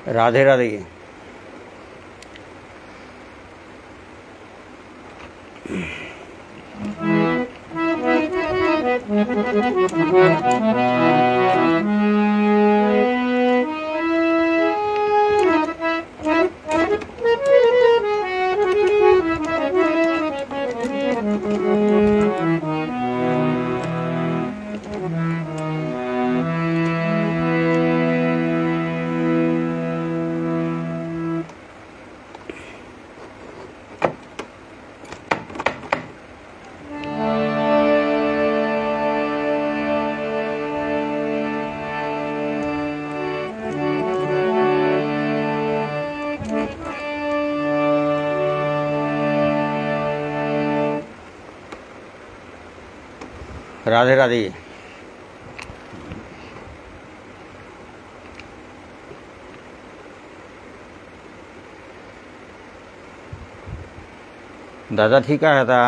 राधे राधे। राधे राधे। दादा ठीक आहे आता।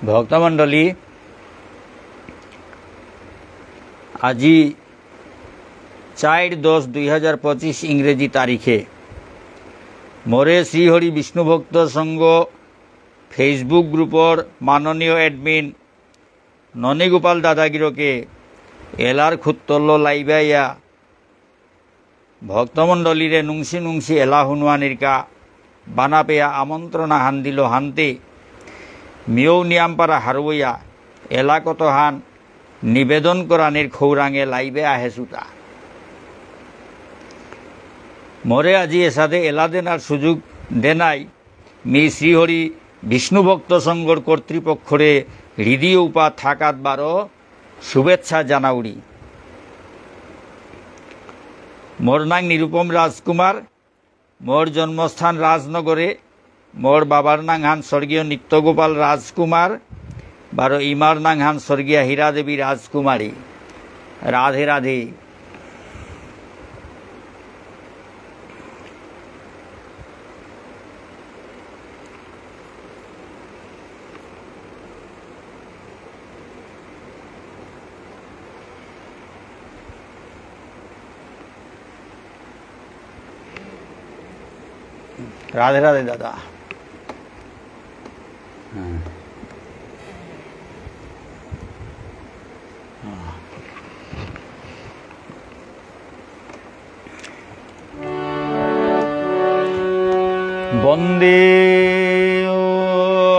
भक्तमंडली आज 4/10/2025 इंग्रेजी तारीखे मोरे श्रीहरि विष्णु भक्त संघ फेसबुक ग्रुपर माननीय एडमिन ननीगोपाल दादागिरो के एलार खुत्तल्लो लाइबाया भक्तमंडली रे नुंसी नुंसी एला हुनवानिरका बानापेया आमंत्रण हान दिलो हानते मियौ नियामपारा हारुया एलाकत हान निवेदन करानिर खौरांगे लाइबे आहेसुता मोरे आज एसादे एला देनार सुजुग देनाई मी श्रीहरि विष्णु भक्त संघर कर्तृपक्षरे हृदय उपा थाकात बारो शुभेच्छा जानाउरी। मोर नाम निरुपम राजकुमार। मोर जन्मस्थान राजनगरे। मोर बाबार नाम हान स्वर्गीय नित्यगोपाल राजकुमार। बारो इमार नाम हान स्वर्गीय हीरा देवी राजकुमारी। राधे राधे। राधे राधे दादा। वंदे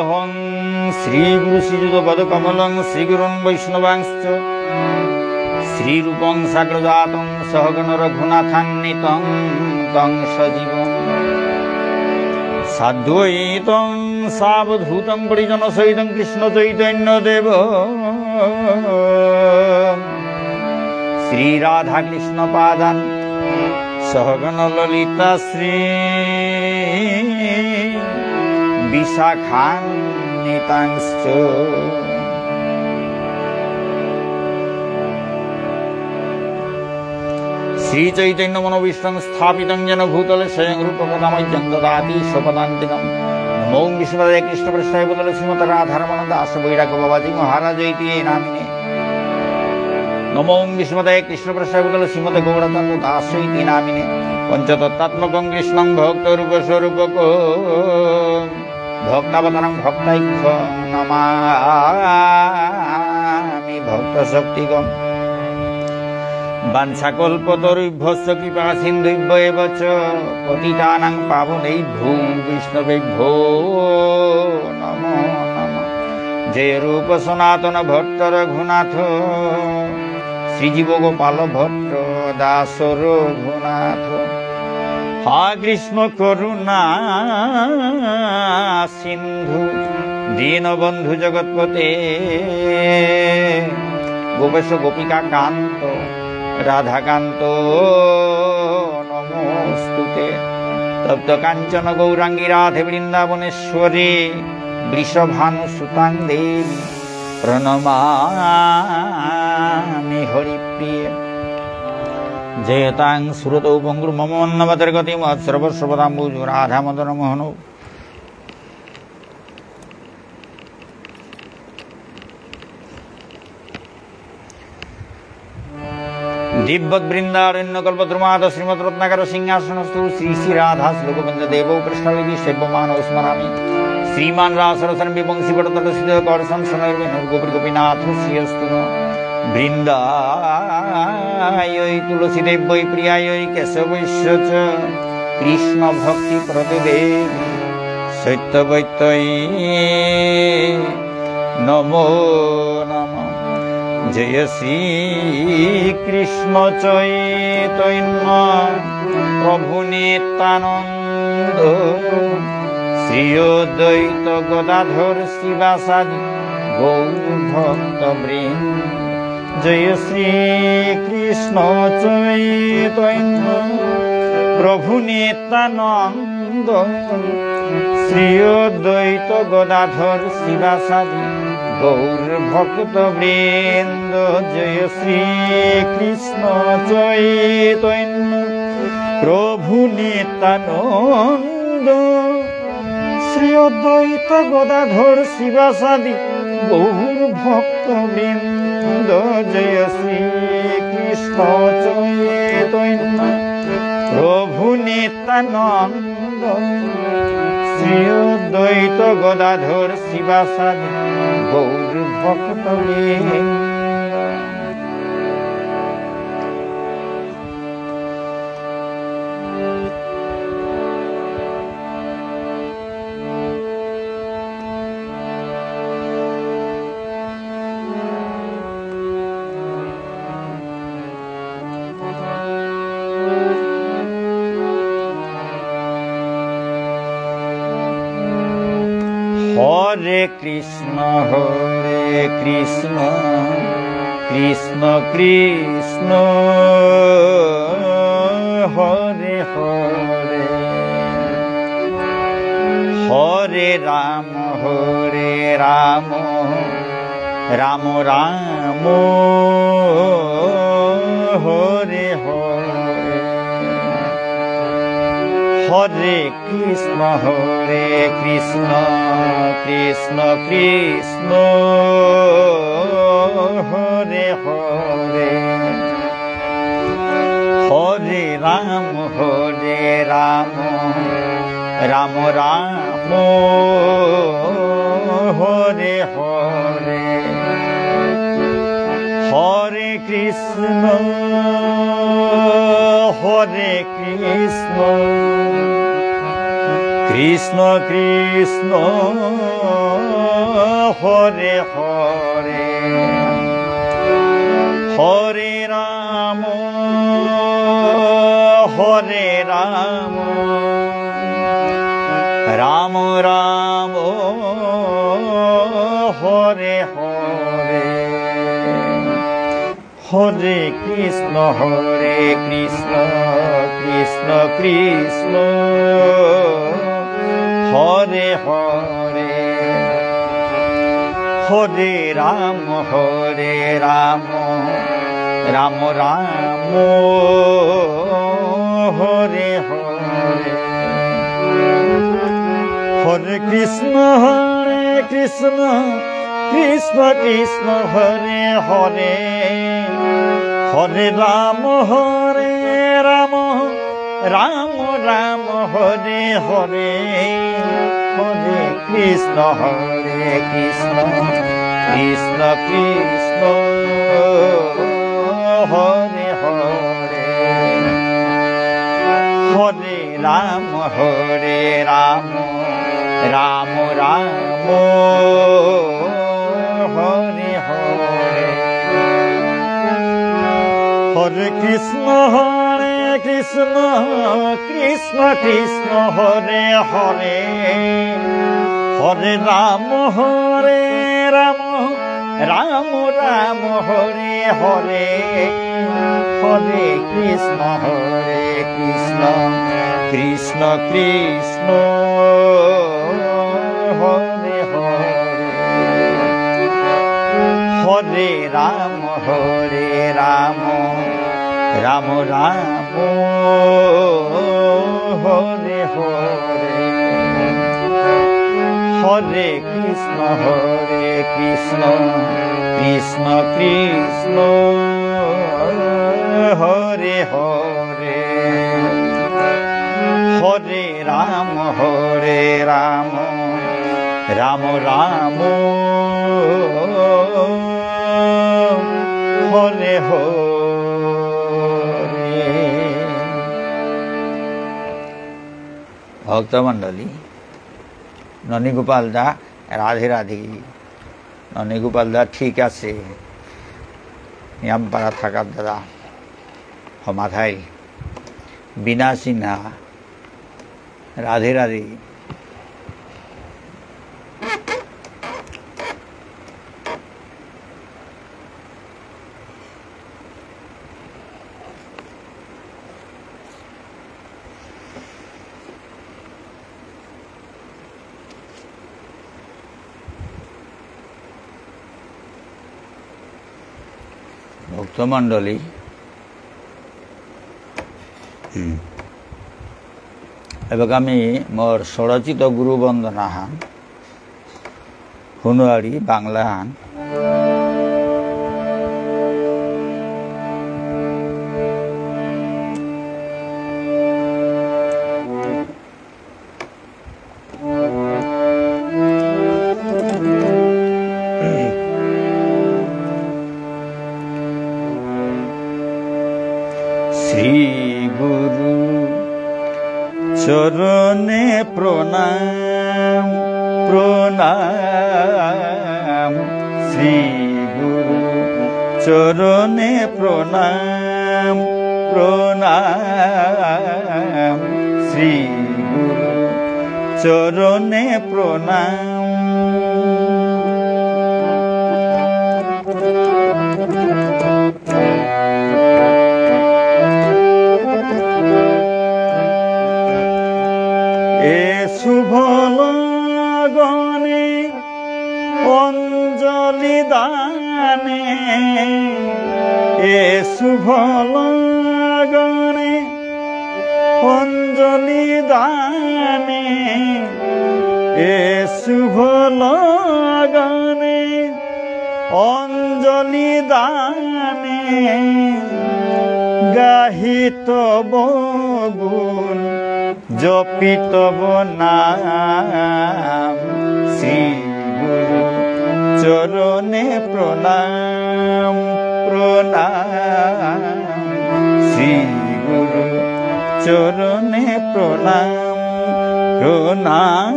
हं श्रीगुरु श्रीयुत कमलं श्रीगुरुन् वैष्णवांश्च श्रीरूपं साग्रजातं सहगण रघुनाथान्वितं तं सजीवम् साद्वैतं सावधूतं परिजन सहितं कृष्ण चैतन्य देव श्री राधा कृष्ण पादान् सहगण ललिता श्री विशाखान्वितांश्च श्री चैतन्य मनोविष्टं स्थापितं येन भूतले स्वयं रूपपदामह्यं ददाति स्वपदान्तिकम्। नमो विष्णुपदे कृष्णपृष्ठाय भूतले श्रीमते राधारमण दास वैराग्य बाबाजी महाराज इति नामिने। नमो विष्णुपदे कृष्णपृष्ठाय भूतले श्रीमते गौरतन्त्र दास इति नामिने। पंचतत्त्वात्मकं कृष्णं भक्तरूपस्वरूपको भक्तावतारं भक्तैक्य नमामि भक्तशक्तिकम्। वाञ्छाकल्पतरुभ्यश्च कृपा सिन्धुभ्येव च पतितानां पावनेभ्यो वैष्णवेभ्यो नमो नमः। जय रूप सनातन भट्ट रघुनाथ श्रीजीव गोपाल भट्ट दास रघुनाथ। हा कृष्ण करुणा सिंधु दीनबंधु जगतपते गोपेश गोपिका कांत राधाकांत नमोस्तुते। तप्त कांचन गौरांगी राधे वृंदावनेश्वरी वृषभानुसुतां देवी प्रणमामि हरिप्रिये। জয়তাং সুরতৌ পঙ্গুর মম অন্নবতের গতি মৎ সর্বস্বপদাম্বুজ রাধা মদন মোহন। দিব্যৎ বৃন্দারণ্য কল্পদ্রুমাদ শ্রীমৎ রত্নাকর সিংহাসনস্থু শ্রী শ্রী রাধা শ্লোকবন্ধ দেব পৃষ্ঠদেবী সেব্যমানৌ স্মরামি। শ্রীমান রাসরসন বিবংশী বটতটস্থিত কর্ষণ শনৈর্বেণুর গোপী গোপীনাথ শ্রিয়স্তু বৃন্দায় তুলসী দেব্যৈ প্রিয়ায় কেশবৈশ্য চ কৃষ্ণ ভক্তি প্রতিদেবী সত্যবৈত্যৈ নমো নমঃ। জয় শ্রী কৃষ্ণ চৈতন্য প্রভু নিত্যানন্দ শ্রী অদ্বৈত গদাধর শিবাসাদি গৌর ভক্ত বৃন্দ। জয় শ্রী কৃষ্ণ চৈতন্য প্রভু নিত্যানন্দ শ্রী অদ্বৈত গদাধর শিবাসাদি গৌর ভক্ত বৃন্দ। জয় শ্রী কৃষ্ণ চৈতন্য প্রভু নিত্যানন্দ শ্রী অদ্বৈত গদাধর শিবাসাদি গৌর ভক্ত বৃন্দ। জয় শ্রী কৃষ্ণ চৈতন্য প্রভু নিত্যানন্দ শ্রী অদ্বৈত গদাধর শিবাসাদি গৌর ভক্ত বৃন্দ। হরে কৃষ্ণ কৃষ্ণ কৃষ্ণ হরে হরে হরে রাম রাম রাম হরে হরে হরে কৃষ্ণ কৃষ্ণ কৃষ্ণ হরে হরে হরে রাম রাম রাম হরে হরে হরে কৃষ্ণ কৃষ্ণ কৃষ্ণ হরে হরে হরে রাম রাম রাম হরে হরে হরে কৃষ্ণ কৃষ্ণ কৃষ্ণ হরে হরে হরে রাম রাম রাম হরে হরে হরে কৃষ্ণ কৃষ্ণ কৃষ্ণ হরে হরে হরে রাম রাম রাম হরে হরে হরে কৃষ্ণ কৃষ্ণ কৃষ্ণ হরে হরে হরে রাম রাম রাম হরে হরে হরে কৃষ্ণ কৃষ্ণ কৃষ্ণ হরে হরে হরে রাম রাম রাম হরে হরে হরে কৃষ্ণ কৃষ্ণ কৃষ্ণ হরে হরে হরে রাম রাম রাম হরে হরে হরে কৃষ্ণ কৃষ্ণ কৃষ্ণ হরে হরে হরে রাম রাম রাম হরে হরে। ভক্তমণ্ডলী, ননীগোপাল দা রাধে রাধে। ননীগোপাল দা ঠিক আছে, নিয়ামপাড়া থাকার দাদা মাথায় বিনা সিনহা রাধে রাধে। ভক্তমণ্ডলী, এবার আমি মোর ষড়চিত গুরু বন্দনা হান হুনুয়ারি বাংলা হান। শ্রী গুরু চরণে প্রণাম প্রণাম, শ্রী গুরু চরণে প্রণাম প্রণাম, শ্রী গুরু চরণে প্রণাম। শুভ লগনে অঞ্জলি দানে, এ শুভ লগনে অঞ্জলি দানে, এ শুভ লগনে অঞ্জলি দানে, গাহিত গুণ জপিতব নাম, শ্রী গুরু চরণে প্রণাম প্রণাম, শ্রী গুরু চরণে প্রণাম প্রণাম,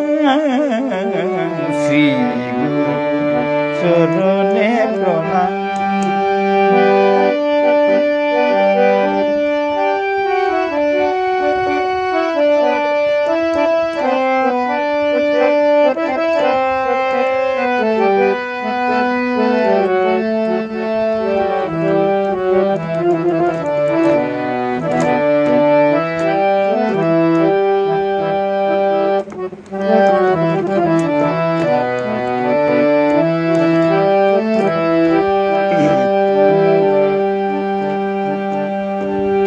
শ্রী গুরু চরণে প্রণাম।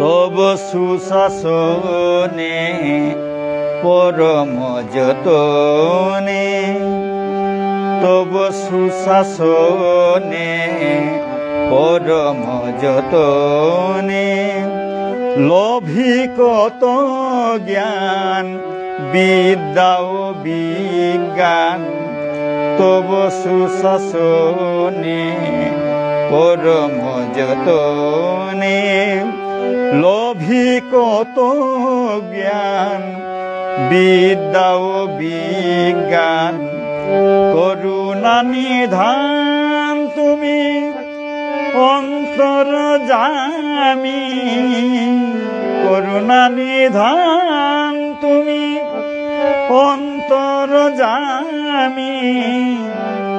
তব সুশাসনে পরম যতনে, তব সুশাসনে পরম যতনে, লোভী কত জ্ঞান বিদ্যা ও বিজ্ঞান, তব সুশাসনে পরম যতনে, লোভী কত জ্ঞান বিদ্যা ও বিজ্ঞান, করুণা নিধান তুমি অন্তর্যামী, করুণা নিধান তুমি অন্তর্যামী,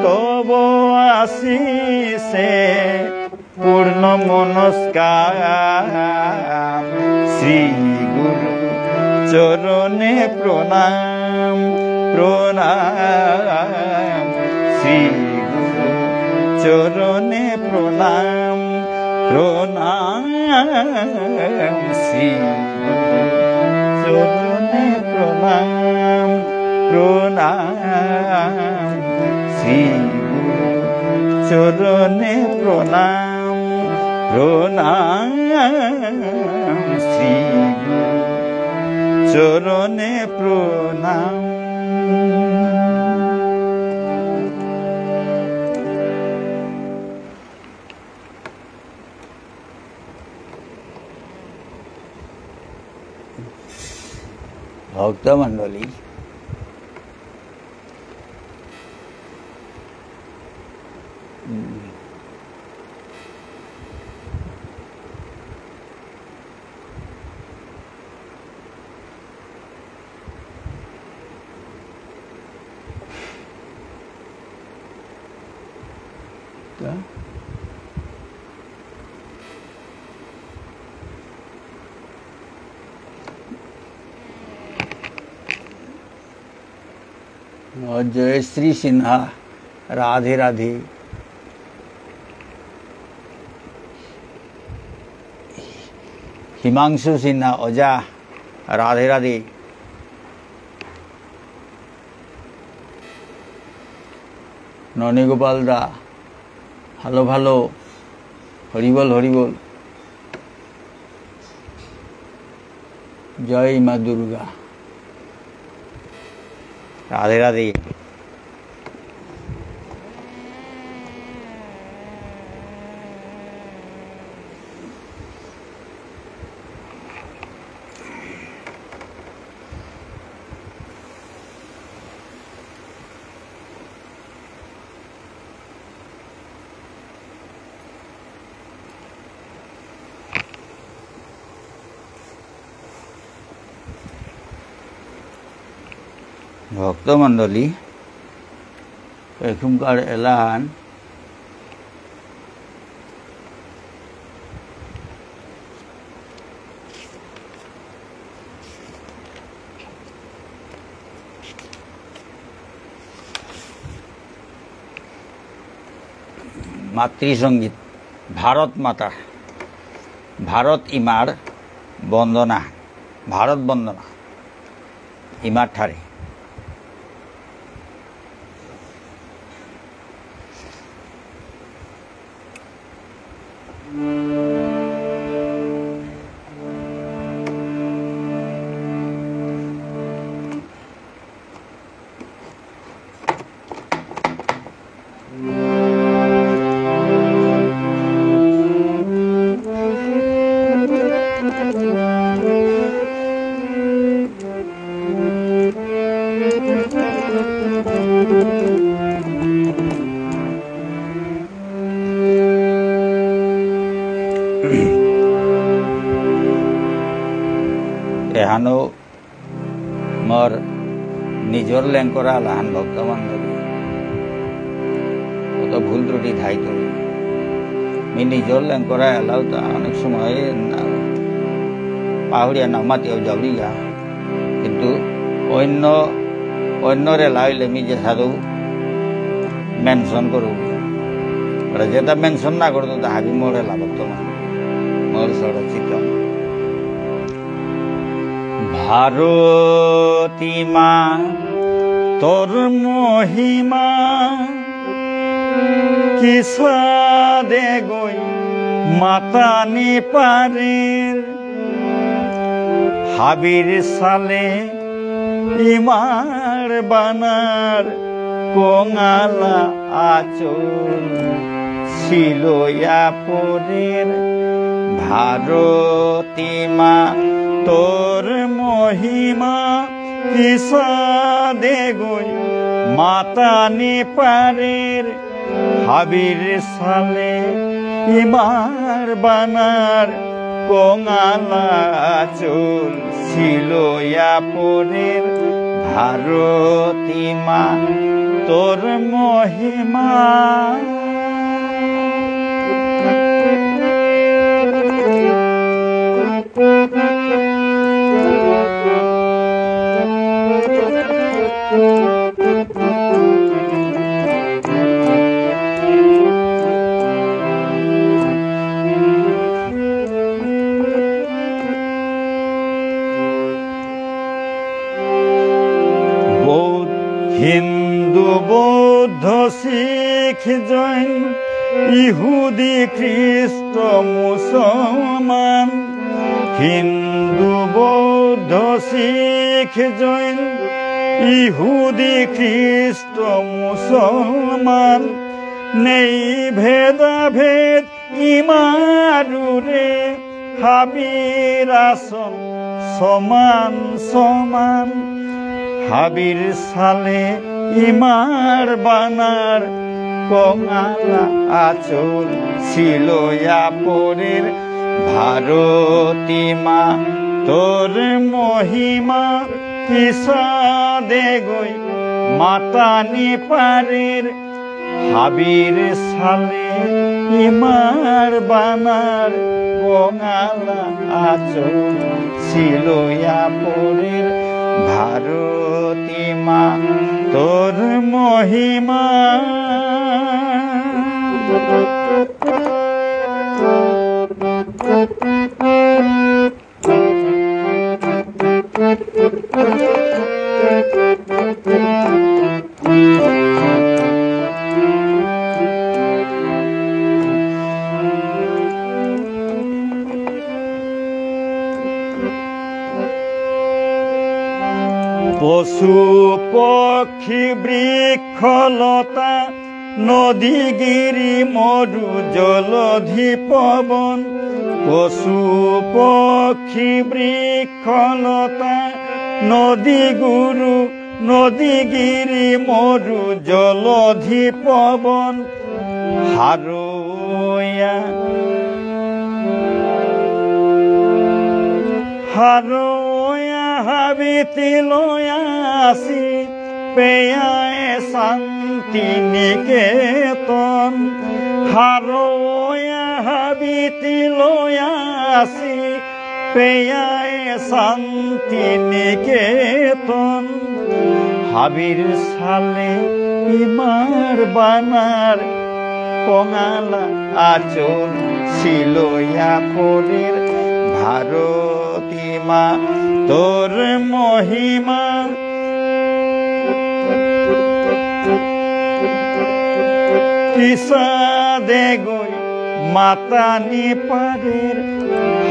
তব আশিসে পূর্ণ মনস্কার, শ্রী গুরু চরণে প্রণাম প্রণাম, শ্রী গুরু চরণে প্রণাম প্রণাম শ্রী চরণে প্রণাম প্রণাম শ্রী চরণে প্রণাম প্রণাম শ্রী চরণে প্রণাম। ভক্তমণ্ডলী, জয়শ্রী সিনহা, রাধে রাধে। হিমাংশু সিনহা, অজা, রাধে রাধে। ননীগোপাল দা, ভালো ভালো, হরিবল হরিবল। জয় মা দুর্গা, রাধে রাধে। ভক্তমণ্ডলী, এখনকার এলান মাতৃসঙ্গীত, ভারত মাতা, ভারত ইমার বন্দনা, ভারত বন্দনা ইমার ঠারে। এহানো মোর নিজর লেঙ্করা লাহান ভক্তমণ্ডলী কত ভুল ত্রুটি ধাইত মি নিজর লেঙ্করা এলাও তা অনেক সময় পাহুড়িয়া নামাতিও যাওয়া, কিন্তু অন্য অন্যরে লাইলে মি যে সাধু মেনশন করু, যেটা মেনশন না করতো তাহাবি মোর এলা ভক্তমণ্ডলী মোর সরচিত। ভারতী মা তোর মহিমা কি সাদে গই মাতানি পারের, হাবির সালে ইমার বানার কোঙালা আচল ছিল পরের। ভারতী মা তোর মহিমা কি সাদে গই মাতানি পারের, হাবির সালে ইমার বানার কোঙালা চুল ছিল পরের। ভারতী মা তোর মহিমা জৈন ইহুদি খ্রিস্ট মুসলমান হিন্দু বৌদ্ধ শিখ জৈন ইহুদি খ্রিস্ট মুসলমান নেই ভেদাভেদ ইমারুরে হাবির আসন সমান সমান হাবির সালে ইমার বানার কঙালা আচল ছিল পরের ভারতী মা তোর মহিমা কিসা দেগই মাতানি পারের হাবির সালে ইমার বানার কঙালা আচল ছিল পরের ভারতী মা তোর মহিমা পশু পক্ষী বৃক্ষলতা নদী গিরি মরু জলধি পবন পশু পক্ষী বৃক্ষলতা নদী গুরু নদী গিরি মরু জলধি পবন হারোয়া হারোয়া হাবিতি লয়াসি পেয়ায় শান্তি নিকেতন হারোয়া হাবিতি লয়াসি পেয়ায় শান্তি নিকেতন হাবির সালে ইমার বানার কঙালা আচল ছিল পরের ভারতী মা তোর মহিমা কিসা দেগই মাতানি পারের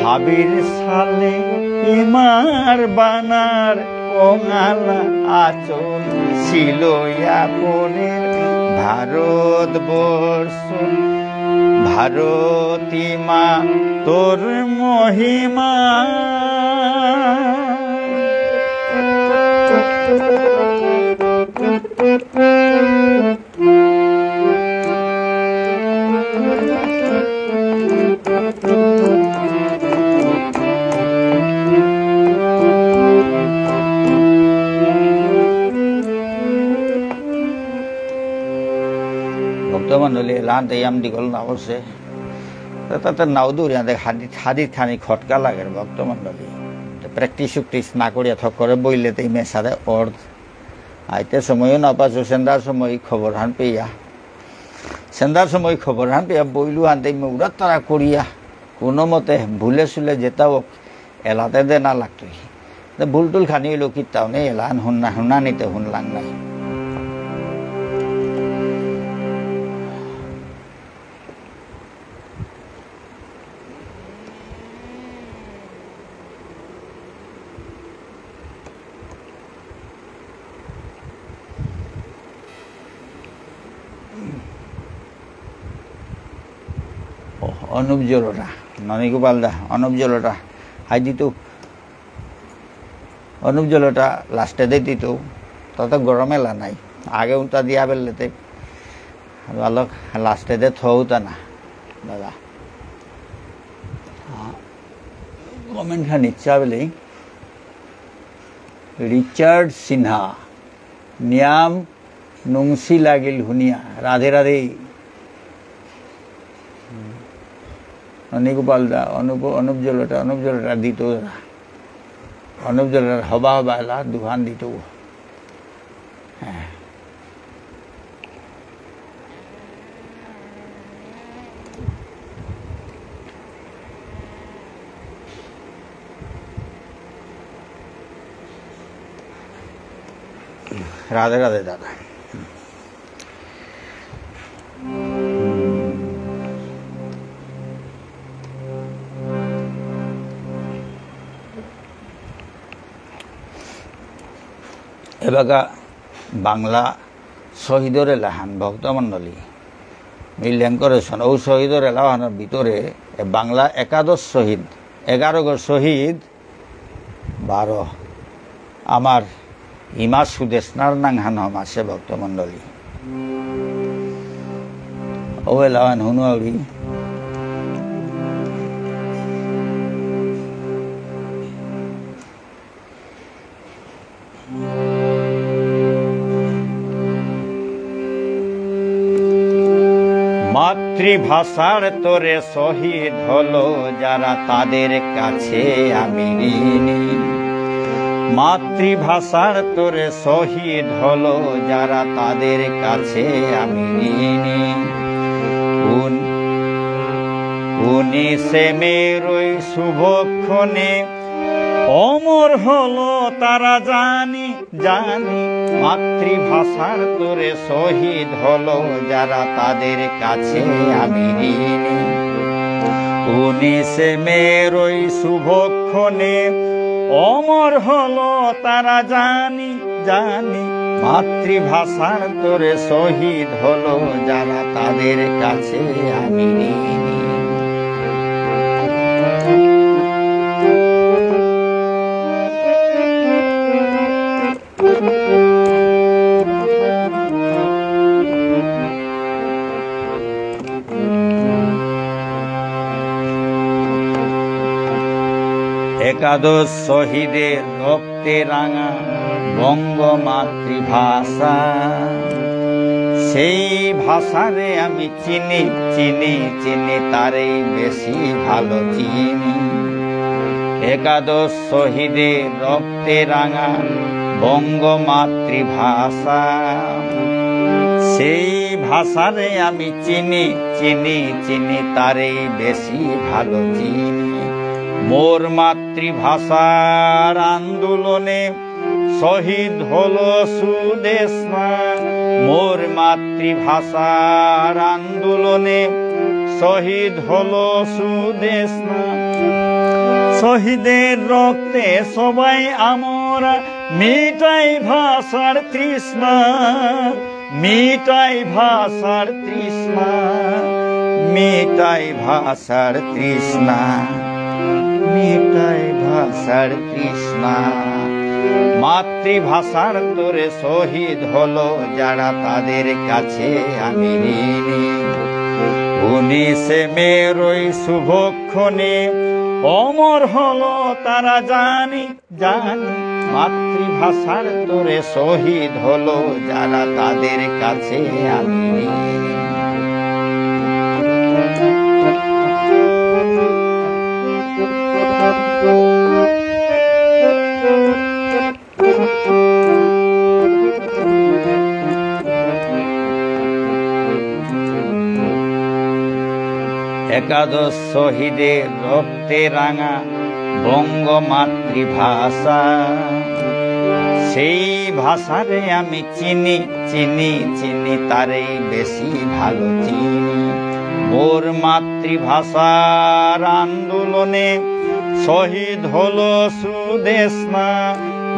হাবির সালে ইমার বানার কঙালা আচল ছিল পরের ভারতবর্ষ ভারতী মা তোর মহিমা ভক্তমণ্ডলী লান্ট ইয়াম দীঘল নাও আছে তাতে নাও দৌড়িয়া দেখ হাদিত খানি খটকা লাগে ভক্তমণ্ডলী প্রেক্টিস উক্টিস না করিয়া থক করে বইলে তো মেসারে অর্ধ আইতে সময়ও না পাচ্ছ সেন্দার সময় খবর হান পেয়া সেন্দার সময় খবর হান পেয়া বইলু আনতে উড়াত তারা করিয়া কোনো মতে ভুলে চুলে যেতাও এলাতে দে না লাগতই ভুল টুল খানি হইল কিতাও নেই এলান শুনা নিতে শুনলাং নাই অনুপ জলটা ননীগোপাল দা অনুপ জলটা হাই দিত অনুপ জলটা লাস্টে দে দিত তত গরম এলা নাই আগে উল্টা দিয়া বেলতে ভালো লাস্টে দে থৌতা না দাদা কমেন্ট খান ইচ্ছা বেলে রিচার্ড সিনহা নিয়াম নুংসি লাগিল শুনিয়া রাধে রাধে ননীগোপাল দা অনুপ জলটা দিত অনুপ জলটার হবা এলা দুখান দিত হ্যাঁ রাধে রাধে দাদা এবাকা বাংলা শহীদরে লেহান ভক্তমণ্ডলী মিল্যাং করেছেন ও শহীদরে লেহানের ভিতরে বাংলা একাদশ শহীদ 11 গো শহীদ 12 আমার ইমা সুদেশনার নাংহান হম আছে ভক্তমণ্ডলী ও লেহান হুনুয়াউরি মাতৃভাষার তোরে শহীদ হলো যারা তাদের কাছে আমি ঋণী মাতৃভাষার তোরে শহীদ হলো যারা তাদের কাছে আমি ঋণী 19শে মের ওই শুভক্ষণে অমর হলো তারা জানি জানি মাতৃভাষার তোরে শহীদ হলো যারা তাদের কাছে আমি ঋণী 19শে মের ওই শুভক্ষণে অমর হলো তারা জানি জানি মাতৃভাষার তোরে শহীদ হলো যারা তাদের কাছে আমি ঋণী একাদশ শহীদের রক্তে রাঙা বঙ্গ মাতৃভাষা সেই ভাষারে আমি চিনি চিনি চিনি তারেই বেশি ভালো চিনি একাদশ শহীদের রক্তে রাঙা বঙ্গ মাতৃভাষা সেই ভাষারে আমি চিনি চিনি চিনি তারেই বেশি ভালো চিনি মোর মাতৃভাষার আন্দোলনে শহীদ হলো সুদেশনা মোর মাতৃভাষার আন্দোলনে শহীদ হলো সুদেশনা শহীদের রক্তে সবাই আমরা মিটাই ভাষার তৃষ্ণা মিটাই ভাষার তৃষ্ণা মিটাই ভাষার তৃষ্ণা মিটাই ভাষার তৃষ্ণা মাতৃভাষার তোরে শহীদ হলো যারা তাদের কাছে আমি ঋণী 19শে মের ওই শুভক্ষণে অমর হলো তারা জানি জানি মাতৃভাষার তোরে শহীদ হলো যারা তাদের কাছে আমি ঋণী একাদশ শহীদের রক্তে রাঙা বঙ্গ মাতৃভাষা সেই ভাষারে আমি চিনি চিনি চিনি তারেই বেশি ভালো চিনি মোর মাতৃভাষার আন্দোলনে শহীদ হলো সুদেশনা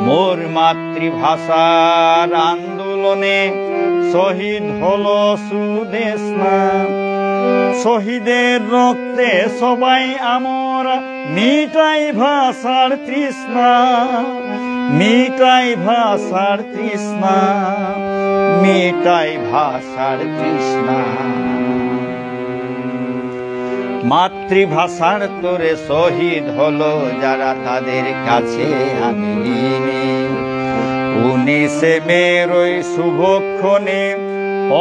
মোর মাতৃভাষার আন্দোলনে শহীদ হলো সুদেশনা শহীদের রক্তে সবাই আমরা মিটাই ভাষার তৃষ্ণা মিটাই ভাষার তৃষ্ণা মিটাই ভাষার তৃষ্ণা মাতৃভাষার তোরে শহীদ হলো যারা তাদের কাছে আমি ঋণী 19শে মের ওই শুভক্ষণে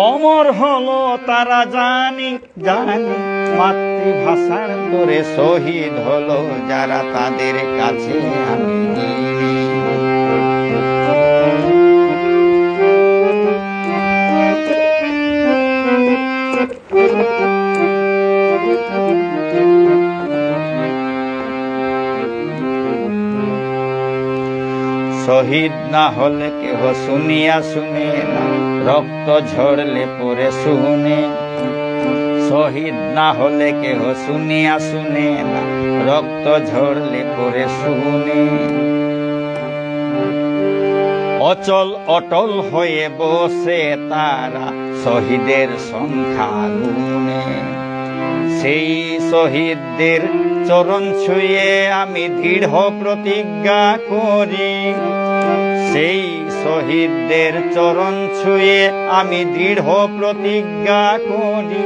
অমর হলো তারা জানি জানি মাতৃভাষার তোরে শহীদ হলো যারা তাদের কাছে আমি ঋণী শহীদ না হলে কেহ শুনিয়া শুনে না রক্ত ঝরলে পরে শুনে শহীদ না হলে কেহ শুনিয়া শুনে না রক্ত ঝরলে পরে শুনে অচল অটল হয়ে বসে তারা শহীদের সংখ্যা গুনে। সেই শহীদদের চরণ ছুঁয়ে আমি দৃঢ় প্রতিজ্ঞা করি, সেই শহীদদের চরণ ছুঁয়ে আমি দৃঢ় প্রতিজ্ঞা করি।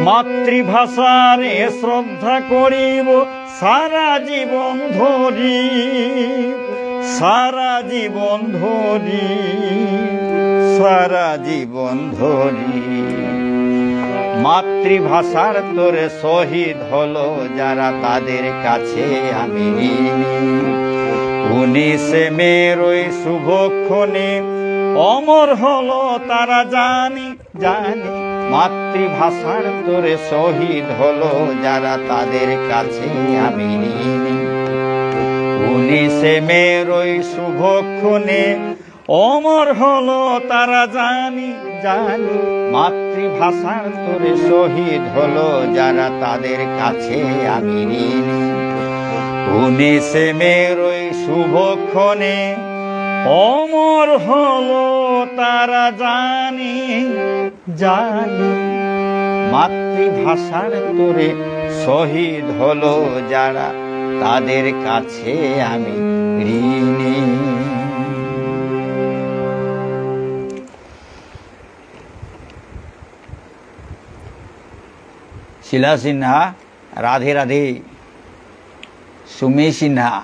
মাতৃভাষারে শ্রদ্ধা করিব সারা জীবন ধরি, সারা জীবন ধরি, সারা জীবন ধরি। মাতৃভাষার তোরে শহীদ হলো যারা তাদের কাছে আমি ঋণী। 19 মের ওই শুভক্ষণে অমর হলো তারা জানি জানি। মাতৃভাষার তোরে শহীদ হলো যারা তাদের কাছে আমি ঋণী। 19 মের ওই শুভক্ষণে অমর হলো তারা জানি জানি। মাতৃভাষার তোরে শহীদ হলো যারা তাদের কাছে আমি ঋণী। 19 মের ওই শুভক্ষণে অমর হলো তারা জানি জানি। মাতৃভাষার তোরে শহীদ হলো যারা তাদের কাছে আমি ঋণী। শিলা সিনহা, রাধে রাধে। সুমি সিনহা,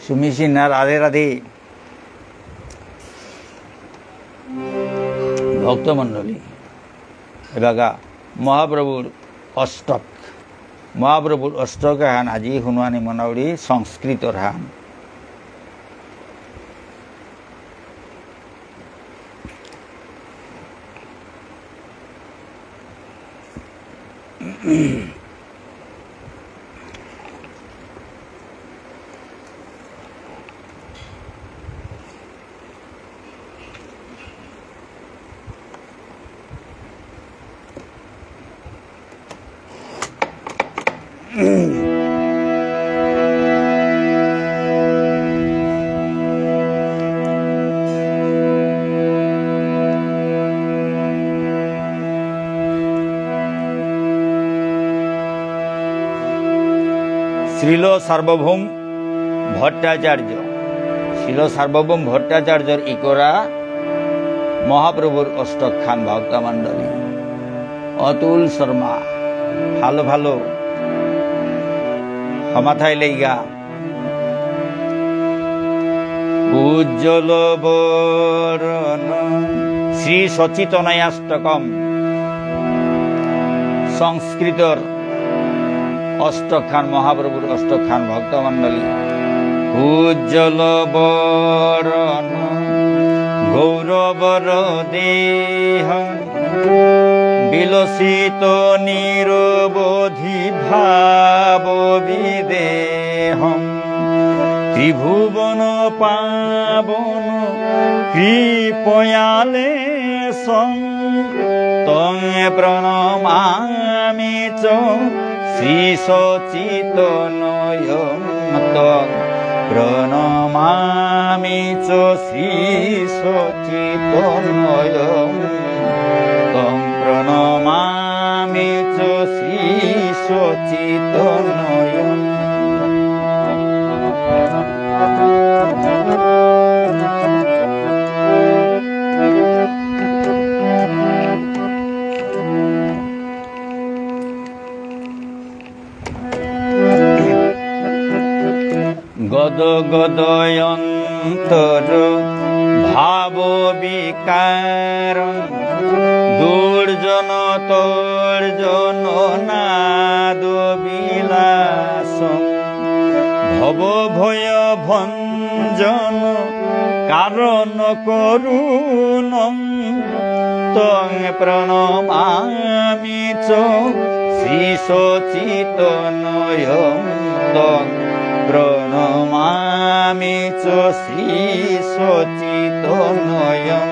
সুমি সিনহা, রাধে রাধে। ভক্তমণ্ডলী, এবাগা মহাপ্রভুর অষ্টক, মহাপ্রভুর অষ্টক হান আজি শুনোৱানি মনাউৰি সংস্কৃতৰ হান। শ্রীল সার্বভৌম ভট্টাচার্য, শ্রীল সার্বভৌম ভট্টাচার্যর ইকরা মহাপ্রভুর অষ্টক খান ভক্তমণ্ডলী। অতুল শর্মা, ভালো ভালো ক্ষমাথাই লেগা। উজ্জ্বল বরণ শ্রী সচিতনয়াষ্টকম, সংস্কৃতর অষ্টক খান মহাপ্রভুর অষ্টক খান ভক্তমণ্ডলী। উজ্জ্বল বরণ গৌরবর দেহ, বিলসিত নিরবধি ভাব বিদেহম। ত্রিভুবন পাবন কৃপয়ালে সং, তং প্রণমামি চ শ্রী সচিতনয়ং। তং প্রণমামি চ শ্রী সচিতনয়ং। তং প্রণমামি চ শ্রী সচিতনয়ং। গদ গদয়ন্তর ভাব বিকার, দুর্জন তর্জন নাদ বিলাস। ভব ভয় ভঞ্জন কারণ করুণ, তং প্রণমামি চ শ্রী সচিতনয়ং। তং প্রণমামি চ শ্রী সচিতনয়ং।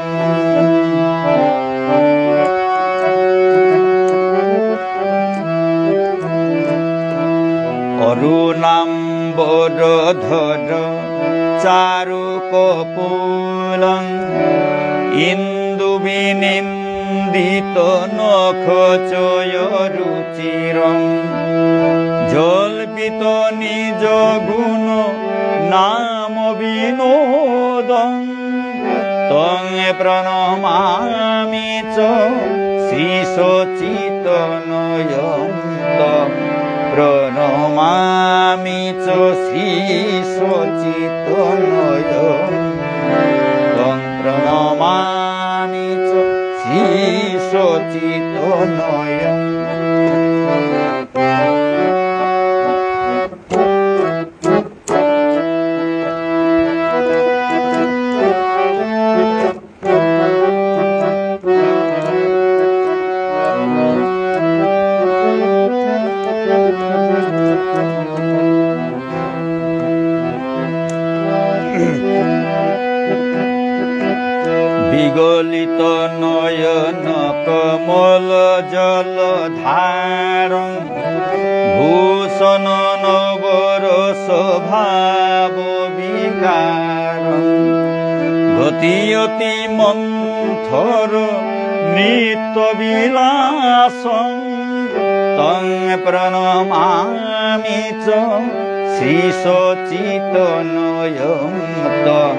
অরুণাম্বরধর চারু কপোলং ইন্দুবিনিন্দিত নখচয়রুচিরং জল্পিত নিজ গুণ নাম বিনোদং তং প্রণমামি চ শ্রীশচিতনয়ং তং প্রণমামি চ শ্রীশচিতনয়ং তং প্রণমামি চ শ্রীশচিতনয়ং। বিগলিত নয়ন কমল জল ধারং ভূষণ নবরস ভাব বিকারং গতি অতি মন্থর নৃত্য বিলাসং তং প্রণমামি চ শ্রীশচিতনয়ং তং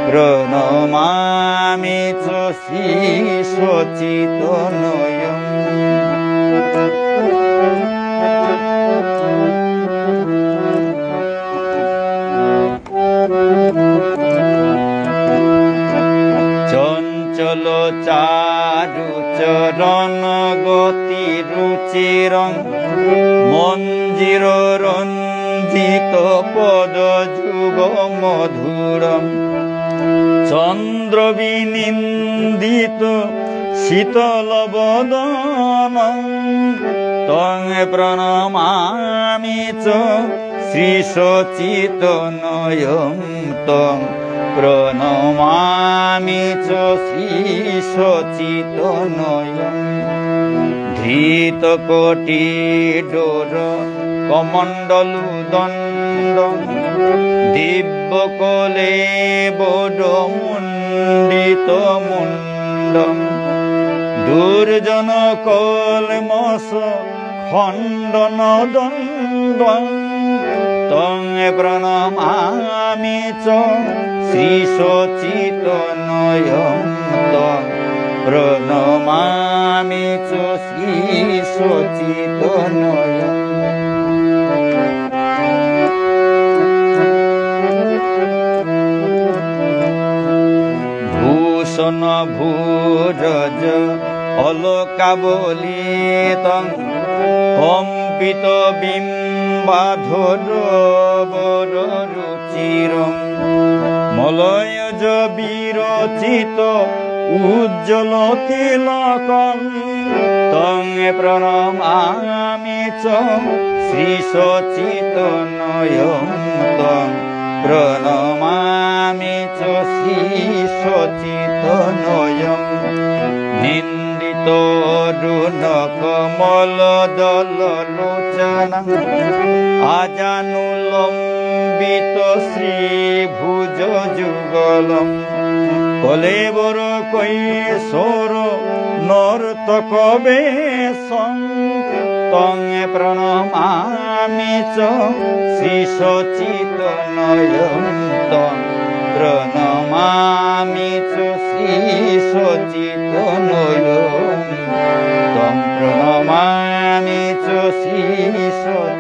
প্রণমামি চ শ্রীশচিতনয়ং। চঞ্চল চারু চরণ গতি রুচিরং মঞ্জির রঞ্জিত পদ যুগ মধুরম চন্দ্র বিনিন্দিত শীতল বদনং তং প্রণমামি চ শ্রীশচিতনয়ং তং প্রণমামি চ শ্রীশচিতনয়ং। ধৃত কোটি ডোর কমণ্ডলু দণ্ডং দিব্য কলে বড মুণ্ডিত মুণ্ডং দুর্জন কলমস খণ্ডন দণ্ডং তং প্রণমামি চ শ্রীশচিতনয়ং তং প্রণমামি চ শ্রীশচিতনয়ং। ভূষণ ভূরজ অলকাবলিতং কম্পিত বিম্বাধর বররুচিরং মলয়জ বিরচিত উজ্জ্বল তিলকং তং প্রণমামি চ শ্রীশচিতনয়ং তং প্রণমামি চ শ্রীশচিতনয়ং। নিন্দিত অরুণ কমল দল লোচনং আজানুলম্বিত শ্রীভুজ যুগলং কলেবর কৈশোর নর্তক বেশং তং প্রণমামি চ শ্রীশচিতনয়ং তং প্রণমামি চ শ্রীশচিতনয়ং তং প্রণমামি চ শ্রীশচিতনয়ং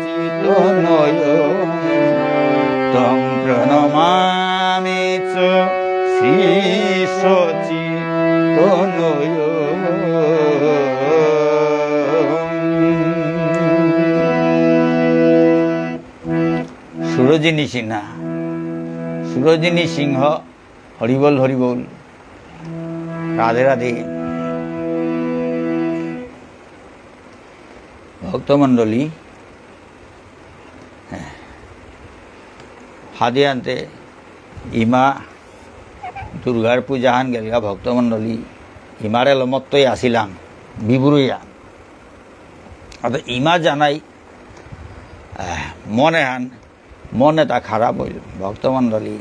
তং প্রণমামি চ শ্রীশচিতনয়ং। সুরজিনী সিনহা সুরজিনী সিংহ হরিবোল হরিবোল রাধে রাধে। ভক্তমণ্ডলী হাতে আনতে ইমা দুর্গার পূজাহান গেলগা ভক্তমণ্ডলী ইমারে লমত্তই আসিলাম বিবুরুইয়া ইমা জানাই মনে তা খারাপ হইল ভক্তমণ্ডলী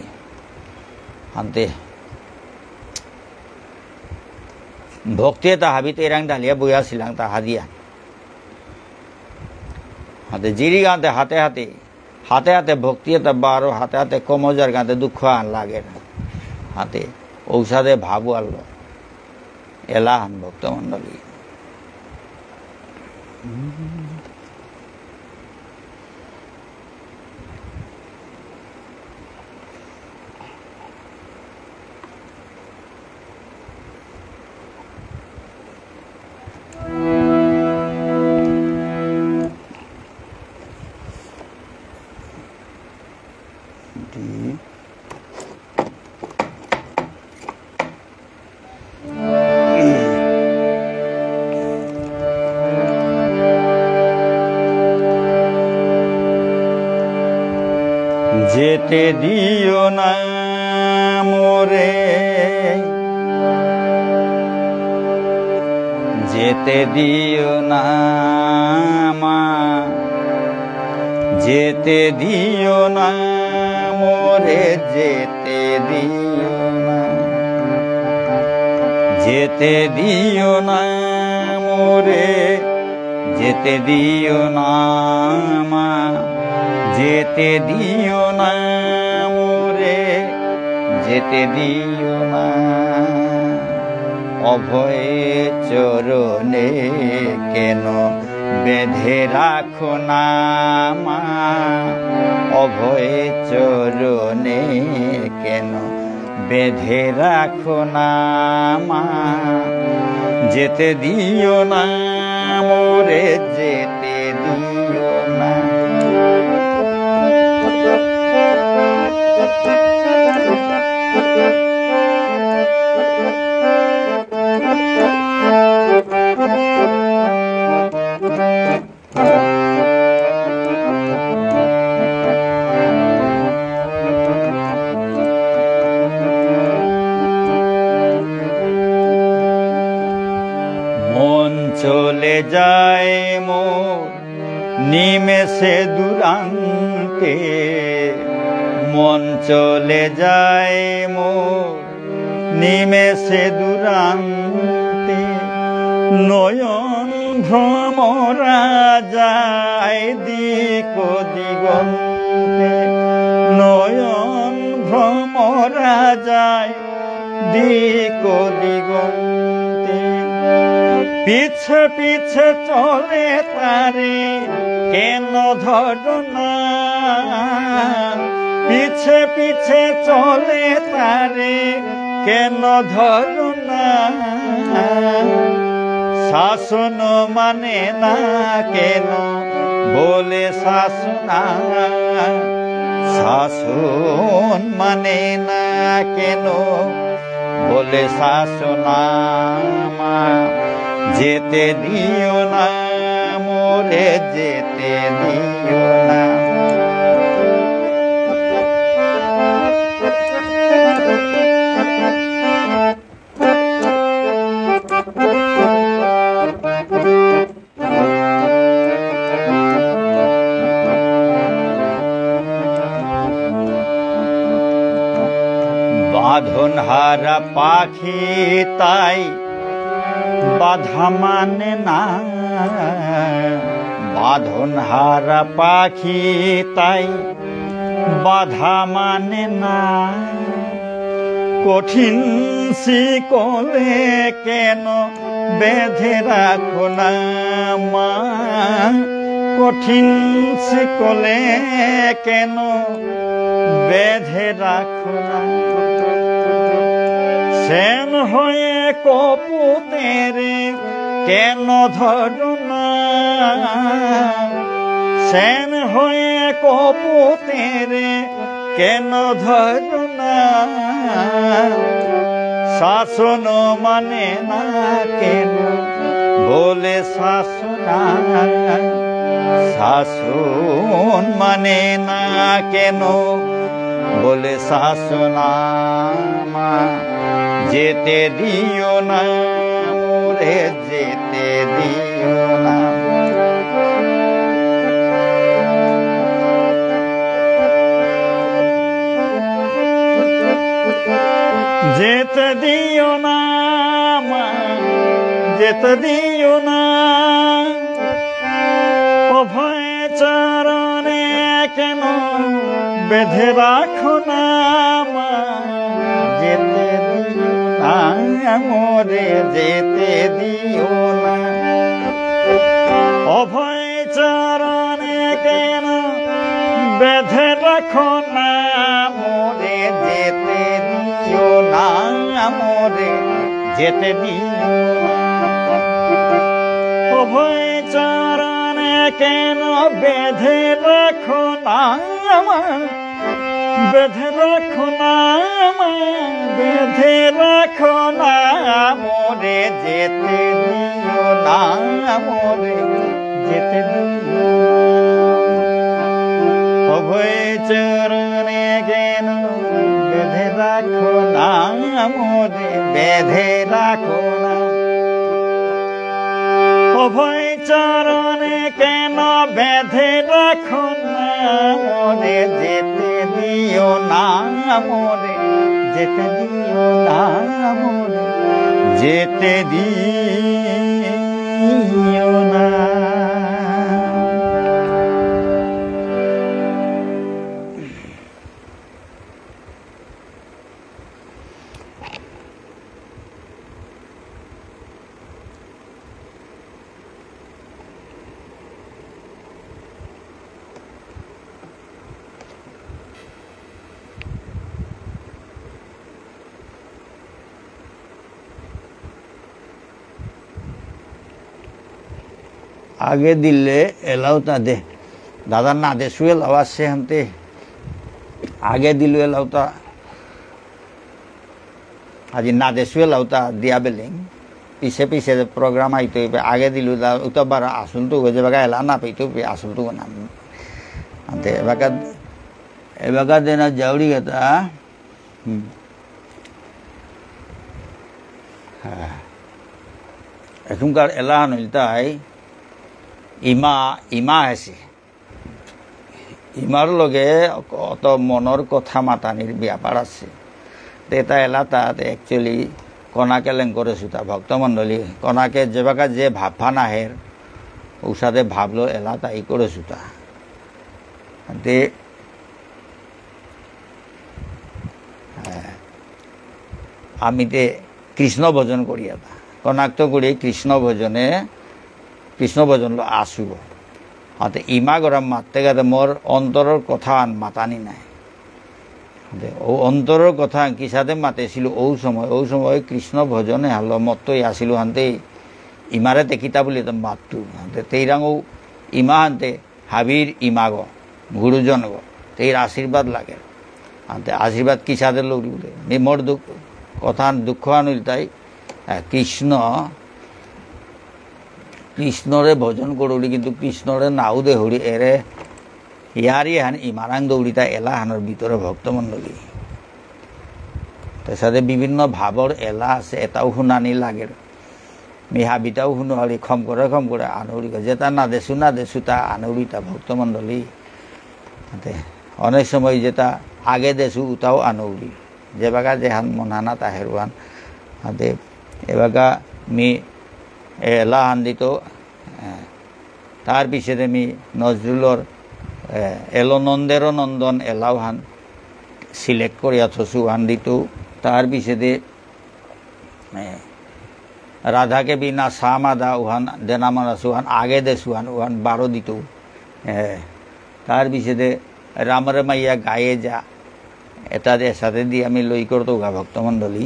হাতে ভক্তি তা হাবিতে এরাং ঢালিয়া বইয়াছিলাম তা হাদিয়া হাতে জিরি গাঁতে হাতে হাতে ভক্তি তা বারো হাতে কমজার গাঁতে দুঃখ আন লাগে না হাতে ঔষধে ভাবু আলো এলাহান ভক্তমণ্ডলী যেতে দিও না মোরে যেতে দিও না মা যেতে দিও না মোরে যেতে দিও না যেতে দিও না মোরে যেতে দিও না মা যেতে দিও না মোরে যেতে দিও না অভয়ে চরণে কেন বেঁধে রাখো না মা অভয়ে চরণে কেন বেঁধে রাখো না মা যেতে দিও না মোরে যেতে দিও না মন চলে যায় মোর নিমেষে দূরান্তে মন চলে যায় মোর নিমেষে দূরান্তে নয়ন ভ্রমরা যায় দিক দিগন্তে নয়ন ভ্রমরা যায় দিক দিগন্তে পিছে পিছে চলে তারে কেন ধরো না পিছে পিছে চলে তারে কেন ধরো না শাসন মানে না কেন বলে শাসনা শাসন মানে না কেন বলে শাসনা মা যেতে দিও না মোরে যেতে দিও না বাঁধন হারা পাখি তাই বাধা মানে না বাঁধন হারা পাখি তাই বাধা মানে না কঠিন শিকলে কেন বেঁধে রাখো না মা কঠিন শিকলে কেন বেঁধে রাখো না সেন হয়ে কপুতের কেন ধরো না সেন হয়ে কপুতের কেন ধরো না শাসন মানে না কেন বলে শাসনা শাসন মানে না কেন বলে শাসনা মা যেতে দিও না মোরে যেতে দিও না যেতে দিও না মা যেতে দিও না অভয় চরণে কেন বেঁধে রাখো না মা যেতে দিও না মোরে যেতে দিও না অভয় চরণে কেন বেঁধে রাখো না মোরে যেতে দিও না মোরে যেতে দিও না অভয় চরণে কেন বেঁধে রাখো না বেঁধে রাখো না বেঁধে রাখো না মোরে যেতে দিও না মোরে যেতে দিও অভয় চরণে কেন বেঁধে রাখো না মোরে বেঁধে রাখো না অভয় চরণে কেন বেঁধে রাখো না মোরে যেতে দিও না মোরে যেতে দিও না মোরে যেতে দিও না आगे दिल्ले एलाउता दे दादा ना दे सुएल आवाज से हमते आगे दिलु एलाउता आज ना दे सुएल आउता दिया बेलिंग पीछे पीछे प्रोग्राम आई तो आगे दिलु उता बारा आसुल तो गजे बगा एला ना पे तो आसुल तो ना अंते बगा देना जावड़ी गता एखुनकार एला नइलताय ইমা ইমা আছে ইমার লগে অত মনৰ কথা মাতানিৰ ব্যাপাৰ আছে এটা এলাটা একচুয়ালি কনাকে লেং করেছো তা ভক্তমণ্ডলী কনাকে যেবাকা যে ভাবফা নাহের ঔষধে ভাবলো এলাটা ই করেছো তা তে আমিতে কৃষ্ণ ভজন করিয়া তা কনাক তো করি কৃষ্ণ ভজনে কৃষ্ণ ভজন আসুব হাতে ইমা গরম মারতে গেলে মোর অন্তরের কথা আন মাতানি নাই ও অন্তরের কথা কি সাথে মাতেছিল ও সময় কৃষ্ণ ভজনে হালো মতই আসিল হান্তে ইমারে তেকিতা বলি তো মাতু হাতে তেইরাং ইমা হান্তে হাবির ইমাগ গুরুজন গো তেইর আশীর্বাদ লাগে হাতে আশীর্বাদ কি সাথে লড়ি বলে মোর কথা দুঃখ আনিল তাই কৃষ্ণ কৃষ্ণরে ভজন করুলি কিন্তু কৃষ্ণরে নাও দেহরি এরে ইয়ারি হান ইমারাং দৌড়িতা এলা হানোর ভিতরে ভক্তমণ্ডলী তার সাথে বিভিন্ন ভাবর এলা আছে এটাও শুনানি লাগে মি হাবিটাও শুনোয়ারি খম করে আনৌরি যেটা না দেশু তা আনৌরিতা ভক্তমণ্ডলী অনেক সময় যেটা আগে দেশু উতাও আনৌরি যেবাগা যেহান মনহানা তাহেরওয়ান হাতে এবাগা মি এলা হান দিত তার পিছনে মি নজরুলর এলো নন্দেরও নন্দন এলাও হান সিলেক্ট করিয়া থসু হান দিত তার পিছনে রাধাকে বিনা সামাদা উহান দেনামান আছু হান আগে দেছু হান উহান 12 দিত তার পিছনে রামরে মাইয়া গায়ে যা এটা সাথে দিয়ে আমি লই করতো গা ভক্তমণ্ডলী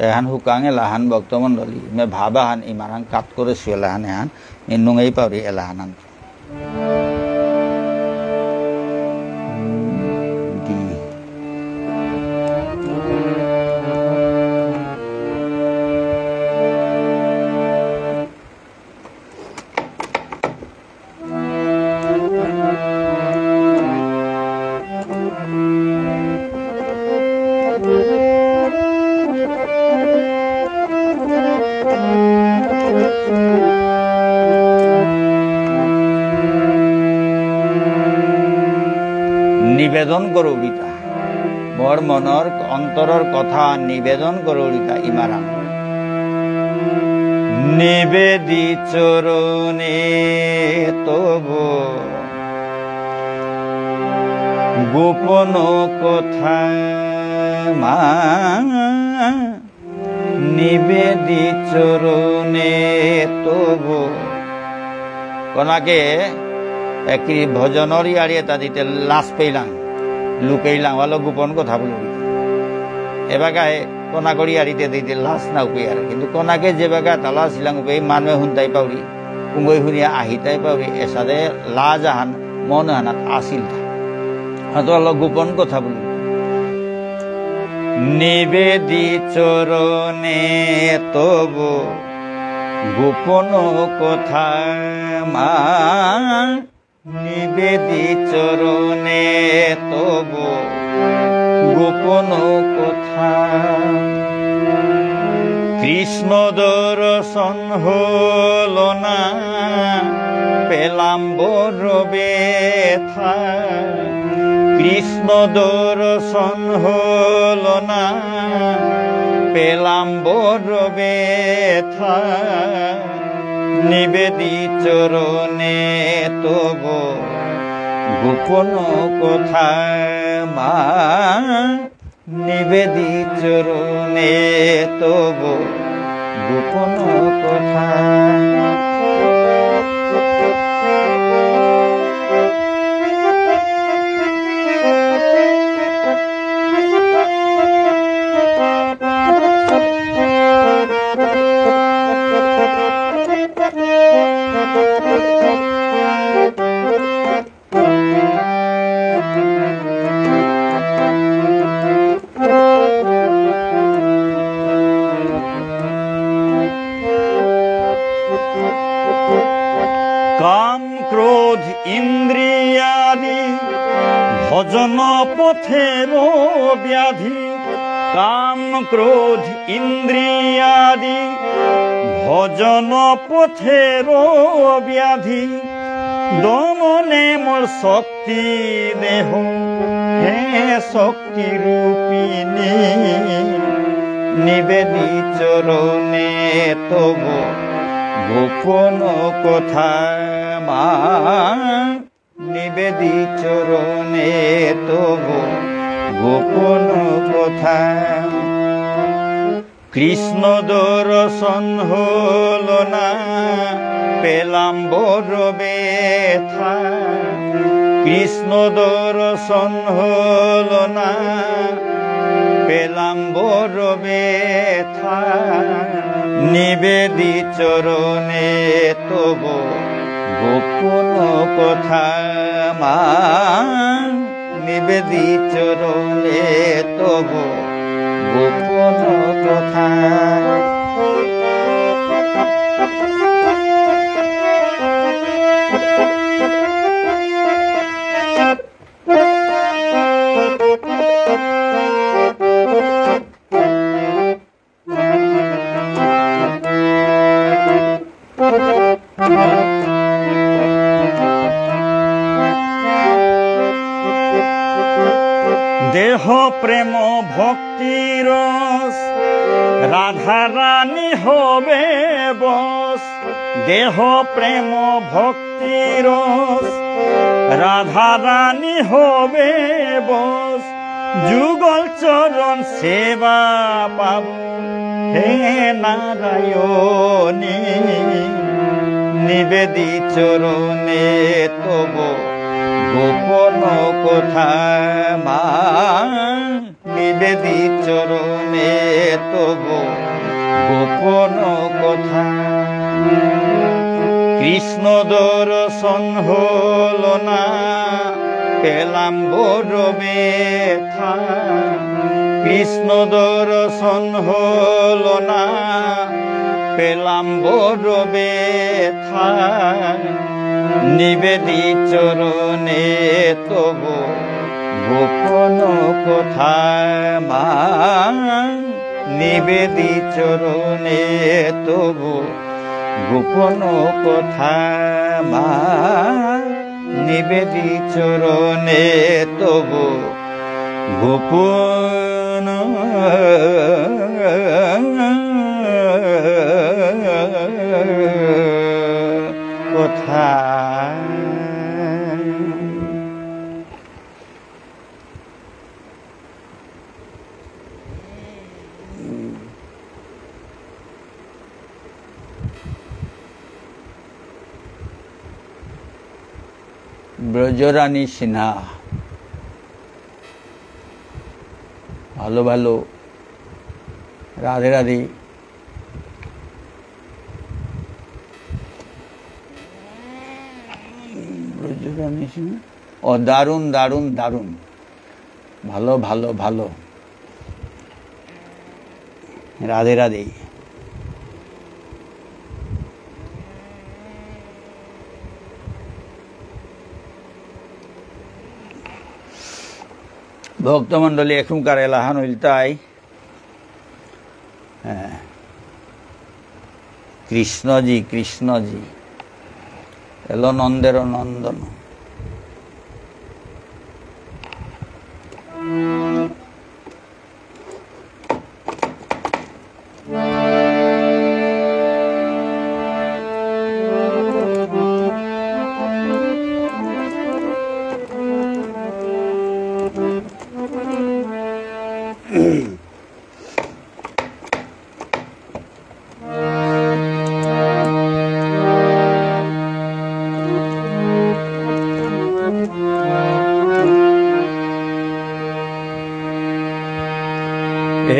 এহান হুকাঙে লাহান ভক্তমণ্ডলী মে ভাবা হান ইমারাং কাট করে শুয়েলাহান এহান নুঙাই পাউরি এলাহানান নিবেদন করুলিতা মোর মনৰ অন্তৰৰ কথা নিবেদন করুলিতা ইমারাম নিবেদি চরণে তব গোপন কথা মা নিবেদি চরণে তব কোনাকে একটি ভজনর ইয়ারে তা দিতে লাশ পেলাম লুকাইলাম ভালো গোপন কথা বলি এবাগায় কোনা করি আড়িতে দিতে লাশ না উপায় আর কিন্তু কোনাকে যে বাগা তালা ছিলাম উপায় মানুহে শুনতাই পাউরি কুঙ্গই শুনিয়া আহিতাই পাউরি এসাদে লাজ আহান মন আহানাত আসিল হয়তো অলপ গোপন কথা বলি নিবেদি চরণে তব গোপন কথা মা নিবেদি চরণে তব গোপন কথা কৃষ্ণ দর্শন হল না পেলাম বড় ব্যথা কৃষ্ণ দর্শন হল না পেলাম বড় ব্যথা নিবেদি চরণে তব গোপন কথা মা নিবেদি চরণে তব গোপন কথা কাম ক্রোধ ইন্দ্রিয়াদি ভজন পথের ব্যাধি কাম ক্রোধ ইন্দ্রিয়াদি ভজন পথের ব্যাধি দমনে মোর শক্তি দেহ হে শক্তি রূপিণী নিবেদি চরণে তব গোপন কথা মা নিবেদি চরণে তব গোপন কথা কৃষ্ণ দর্শন হল না পেলাম বড় ব্যথা কৃষ্ণ দর্শন হল না পেলাম বড় ব্যথা নিবেদি চরণে তব গোপন কথা মা নিবেদি চরণে তব গোপন কথা দেহ প্রেম ভক্তি রস রাধা রানী হবে বস দেহ প্রেম ভক্তি রস রাধা রানী হবে বস যুগল চরণ সেবা পাব হে নারায়ণী নিবেদি চরণে তব গোপন কথা মা নিবেদি চরণে তব গোপন কথা কৃষ্ণ দর্শন হল না পেলাম বড় ব্যথা কৃষ্ণ দর্শন হল না পেলাম বড় ব্যথা নিবেদি চরণে তব গোপন কথা মা নিবেদি চরণে তব গোপন কথা মা নিবেদি চরণে তবু গোপন কথা। ব্রজরানী সিনহা, ভালো ভালো, রাধে রাধে। ব্রজরানী সিনহা, ও দারুণ দারুণ দারুণ, ভালো ভালো ভালো, রাধে রাধে। ভক্তমণ্ডলী এখনকার এলাহান হইলতাই কৃষ্ণজি কৃষ্ণজি এলো নন্দের নন্দন।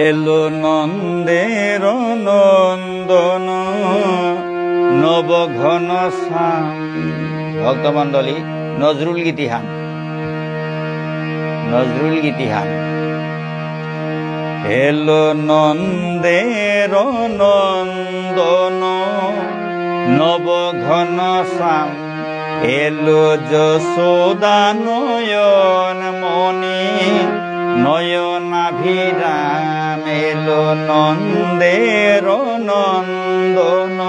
এলো নন্দের নন্দন নবঘন শ্যাম। ভক্তমণ্ডলী নজরুল গীতিহান, নজরুল গীতিহান। এলো নন্দের নন্দন নবঘন শ্যাম, এলো যশোদা নয়ন মণি নয়নাভিরাম। এলো নন্দের নন্দন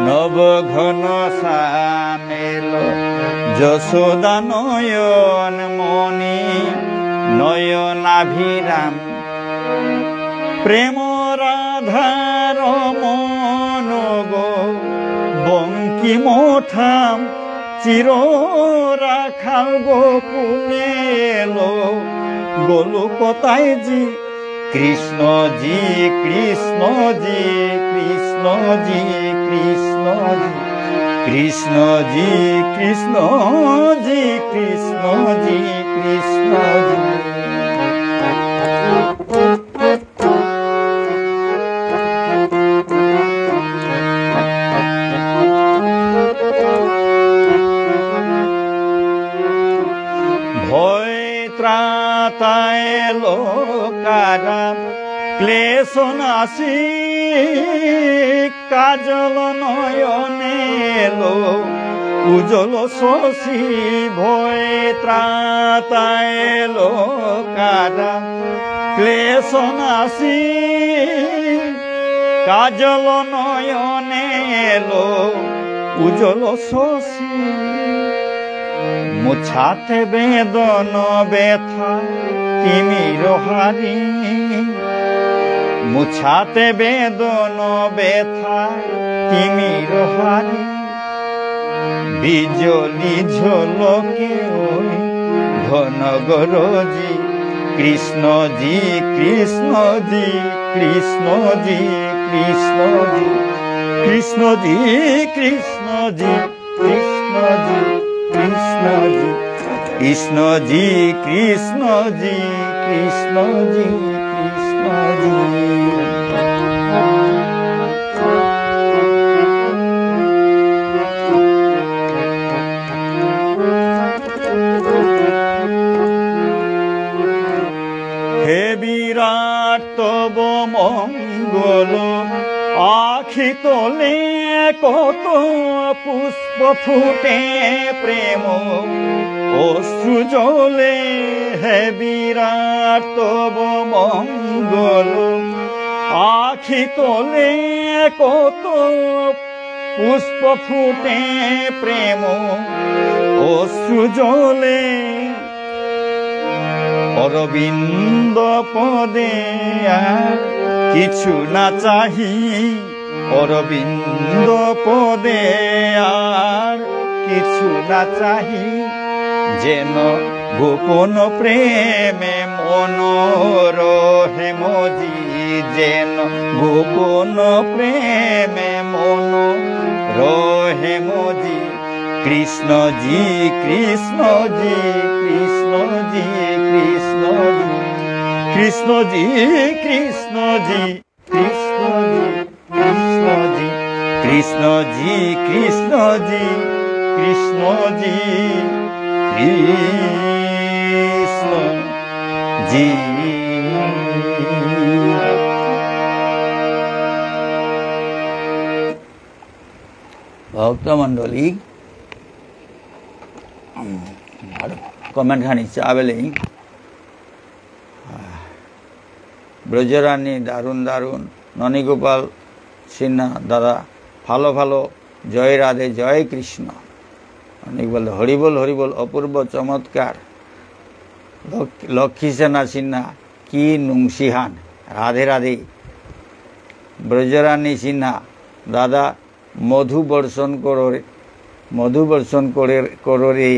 নবঘন শ্যাম, এলো যশোদা নয়ন মণি নয়নাভিরাম। প্রেম রাধার মন গো বঙ্কিম থাম, চির রাখাল গোকুলে এলো গোলকতায় জি কৃষ্ণজি কৃষ্ণজি কৃষ্ণজি কৃষ্ণজি কৃষ্ণজি কৃষ্ণজি কৃষ্ণজি কৃষ্ণজি। ত্রাতায় লোকারাম ক্লেশ নাশি, কাজল নয়নে এলো উজ্জ্বল শশী। ভয় ত্রাতায় লোকারাম ক্লেশ নাশি, কাজল নয়নে এলো উজ্জ্বল শশী। মুছাতে বেদন ব্যথা তিমির হারি, মুছাতে বেদন ব্যথা তিমির হারি। বিজলি ঝলকে ওই ঘন গরজি, কৃষ্ণজি কৃষ্ণজি কৃষ্ণজি কৃষ্ণজি কৃষ্ণজি কৃষ্ণজি কৃষ্ণজি কৃষ্ণজি কৃষ্ণজি কৃষ্ণজি কৃষ্ণজি কৃষ্ণজি। হে বিরাট তব মঙ্গল, আখি তোলে কত পুষ্প ফুটে প্রেম অশ্রু জলে। হে বিরাট তব মঙ্গল, আখি তোলে কত পুষ্প ফুটে প্রেম অশ্রু জলে অরবিন্দ পদে আর কিছু না চাহি অরবিন্দ পদে আর কিছু না চাহি যেন গোপন প্রেমে মন রহে মজি যেন গোপন প্রেমে মন রহে মজি কৃষ্ণজি কৃষ্ণজি কৃষ্ণজি কৃষ্ণজি কৃষ্ণজি কৃষ্ণজি কৃষ্ণজি কৃষ্ণজি কৃষ্ণজি কৃষ্ণজি কৃষ্ণজি কৃষ্ণজি ভক্তমণ্ডলী কমেন্ট খানি চাবেলে ব্রজরানী দারুণ দারুণ ননীগোপাল সিনহা দাদা ভালো ভালো জয় রাধে জয় কৃষ্ণ অনেক বলে হরিবল হরিবল অপূর্ব চমৎকার লক্ষ্মী সেনা সিনহা কি নুংসিহান রাধে রাধে ব্রজরানী সিনহা দাদা মধু বর্ষণ করো রে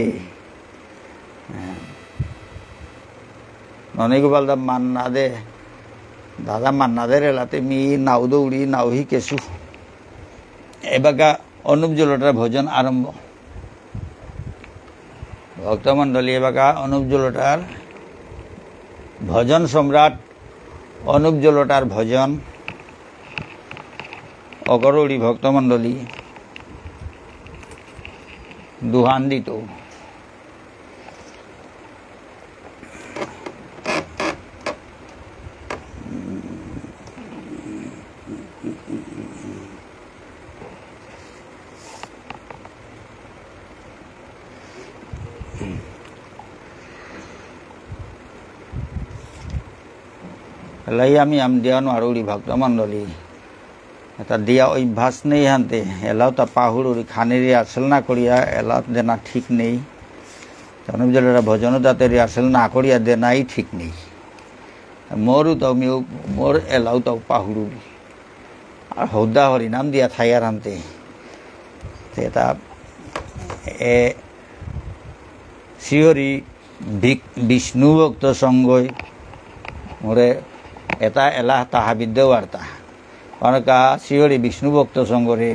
ননীগোপাল দা মান্না দে দাদা মান্না দে এলাতে মি নাও দৌড়ি নাও হি কেশু এবাকা অনুপ জলোটার ভজন আরম্ভ ভক্তমণ্ডলী এবাকা অনুপ জলোটার ভজন সম্রাট অনুপ জলোটার ভজন অগরৌড়ি ভক্তমণ্ডলী দুহান দিত লাই আমি আম দিয়া নোৱাৰোঁ ভক্তমণ্ডলী এটা দিয়া অভ্যাস নেই হানতে এলাও তা পাহুড়ি খানি রিহার্সেল না করিয়া এলাও দেনা ঠিক নেই অনুপ জলের ভজনও তাতে রিহার্সেল না করিয়া দেনাই ঠিক নেই মোরও তাও মোর এলাও তাও পাহুড়ি আর হৌদা হরিনাম দিয়া থাইয়ার হানতে এটা শ্রীহরি বিষ্ণু ভক্ত সঙ্গই মোরে এটা এলাহ তাহা বিদ্যাবার্তা অনেকা শ্রীহরি বিষ্ণু ভক্ত সঙ্গরে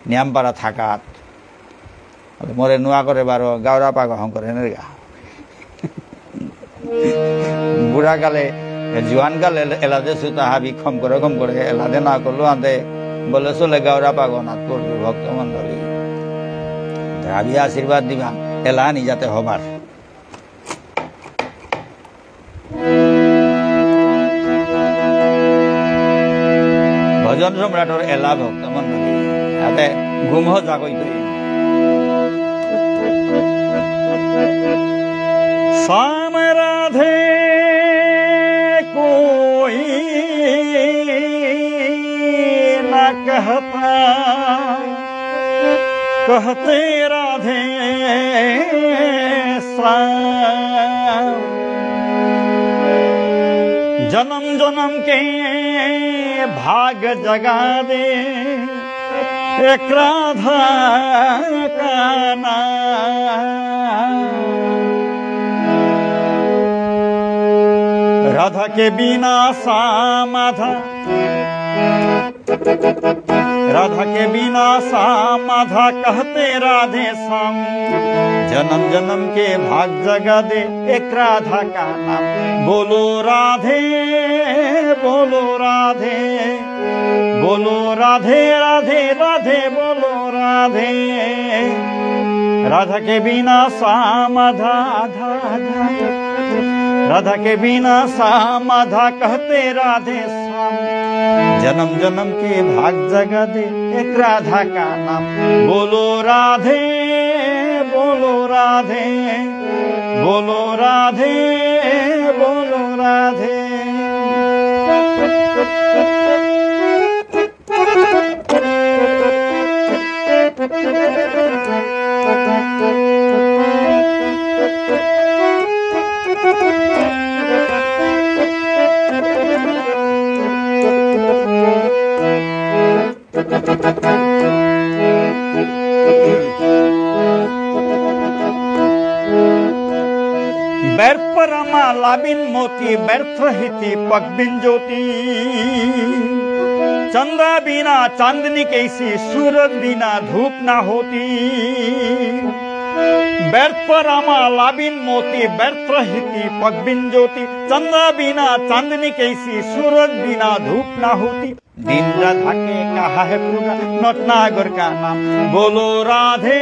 নিয়ামপাড়া থাকাত মোরে নুয়া করে বারো গাওরা পাগ শঙ্করে নেগা বুড়া গালে জোয়ান গালে এলাদে সুতা হাবি খম করে এলাদে না করলো আদে বলে চলে গাওরা পাগ নাথ করবি ভক্তমণ্ডলী ভাবি আশীর্বাদ দিবা এলা নি যাতে হবার ভজন সম্রাটর এলা ভক্তমণ্ডলী ইয়াতে ঘুম জাগই তৈ শ্যাম রাধে কোই না कहता कहते राधे श्याम जन्म जन्म के भाग जगा दे एक राधा का नाम राधा के बिना सामाधा राधा के बिना सामाधा कहते राधे श्याम जन्म जन्म के भाग जगा दे एक राधा का नाम बोलो राधे बोलो राधे बोलो राधे राधे राधे बोलो राधे राधा के बिना सामाधा राधा के बिना सामाधा कहते राधे श्याम जन्म जन्म के भाग जगा दे एक राधा का नाम बोलो राधे बोलो राधे बोलो राधे बोलो राधे लाबिन मोती व्यर्थ हिति पकबिन ज्योति चंदा बिना चांदनी कैसी सूरज बिना धूप ना होती व्यर्थ रामा लाबिन मोती व्यर्थ हिति पकबिन ज्योति चंदा बिना चांदनी कैसी सूरज बिना धूप ना होती दिन राधा के कहा है पूरा नटनागर का नाम बोलो राधे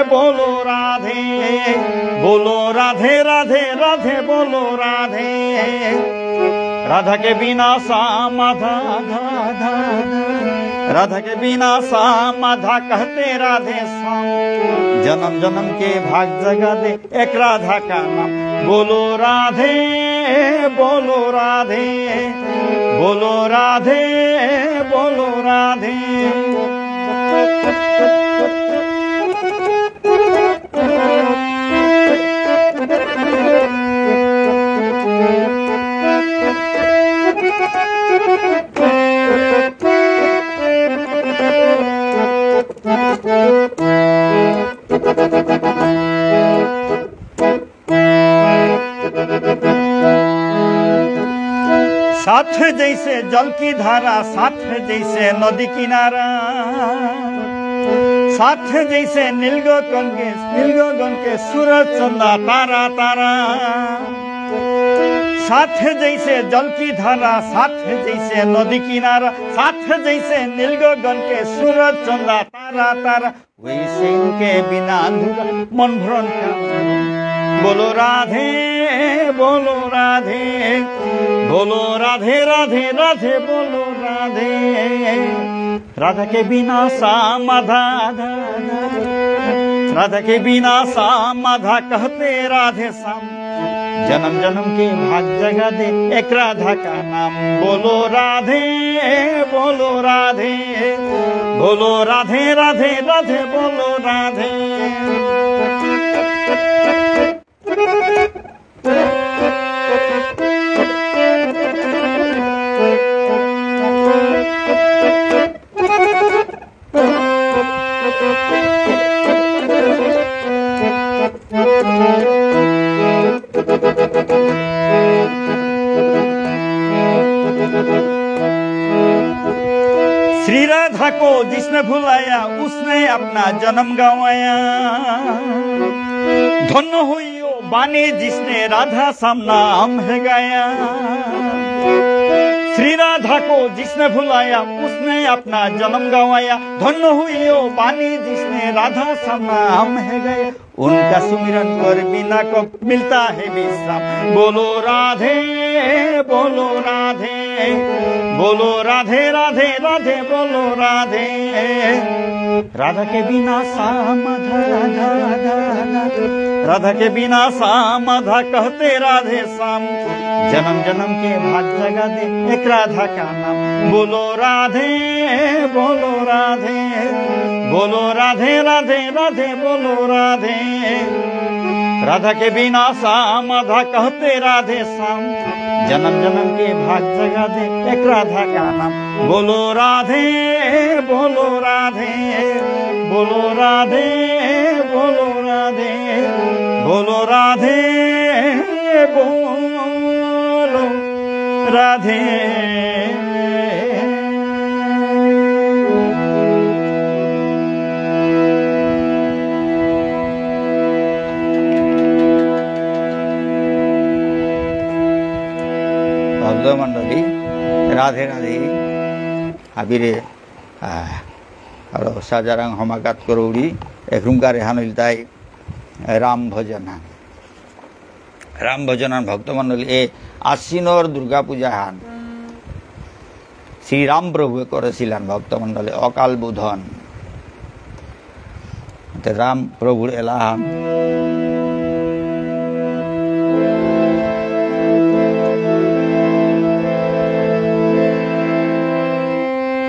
बोलो राधे बोलो राधे राधे राधे बोलो राधे राधा के बिना समाधा राधा के बिना समाधा कहते राधे श्याम जन्म जन्म के भाग जगा दे एक राधा का नाम बोलो राधे बोलो राधे बोलो राधे बोलो राधे साथ जैसे जल की धारा साथ जैसे नदी किनारा साथ जैसे नीलगगन के सूरज चंदा तारा तारा साथ जैसे जल की धारा साथ जैसे नदी किनारा साथ जैसे नीलगगन के सूरज चंदा तारा तारा वैसे इनके बिना अधूरा मन भ्रम बोलो राधे बोलो राधे बोलो राधे राधे राधे बोलो राधे राधा के बिना समाधा राधा के बिना समाधा कहते राधे श्याम जन्म जन्म के भाग जगा दे एक राधा का नाम बोलो राधे बोलो राधे बोलो राधे राधे राधे बोलो राधे श्री राधा को जिसने भुलाया उसने अपना जन्म गंवाया धन्य हुई ओ बानी जिसने राधा श्याम नाम है गाया श्री राधा को जिसने भुलाया उसने अपना जन्म गंवाया धन्य हुई ओ बानी जिसने राधा श्याम नाम है गाया उनका सुमिरन कर बिना को मिलता है विश्राम बोलो राधे बोलो राधे बोलो राधे राधे राधे बोलो राधे राधा के बिना समाधा राधा के बिना समाधा कहते राधे श्याम जन्म जन्म के भाग जगा दे एक राधा का नाम बोलो राधे बोलो राधे बोलो राधे राधे राधे बोलो राधे राधा के बिना समाधा कहते राधे श्याम जन्म जन्म के भाग जगा दे एक राधा का नाम बोलो राधे बोलो राधे बोलो राधे बोलो राधे बोलो राधे बोलो राधे मंडली राधे राधे आबिरे और साजारां हमाकात करोड़ी एखुमकार हानिलताई राम भजनान भक्त मंडली ए आश्विनर दुर्गा पूजा हान श्री राम प्रभु करेছিলেন भक्त मंडली अकाल बोधन राम प्रभुर एलाहान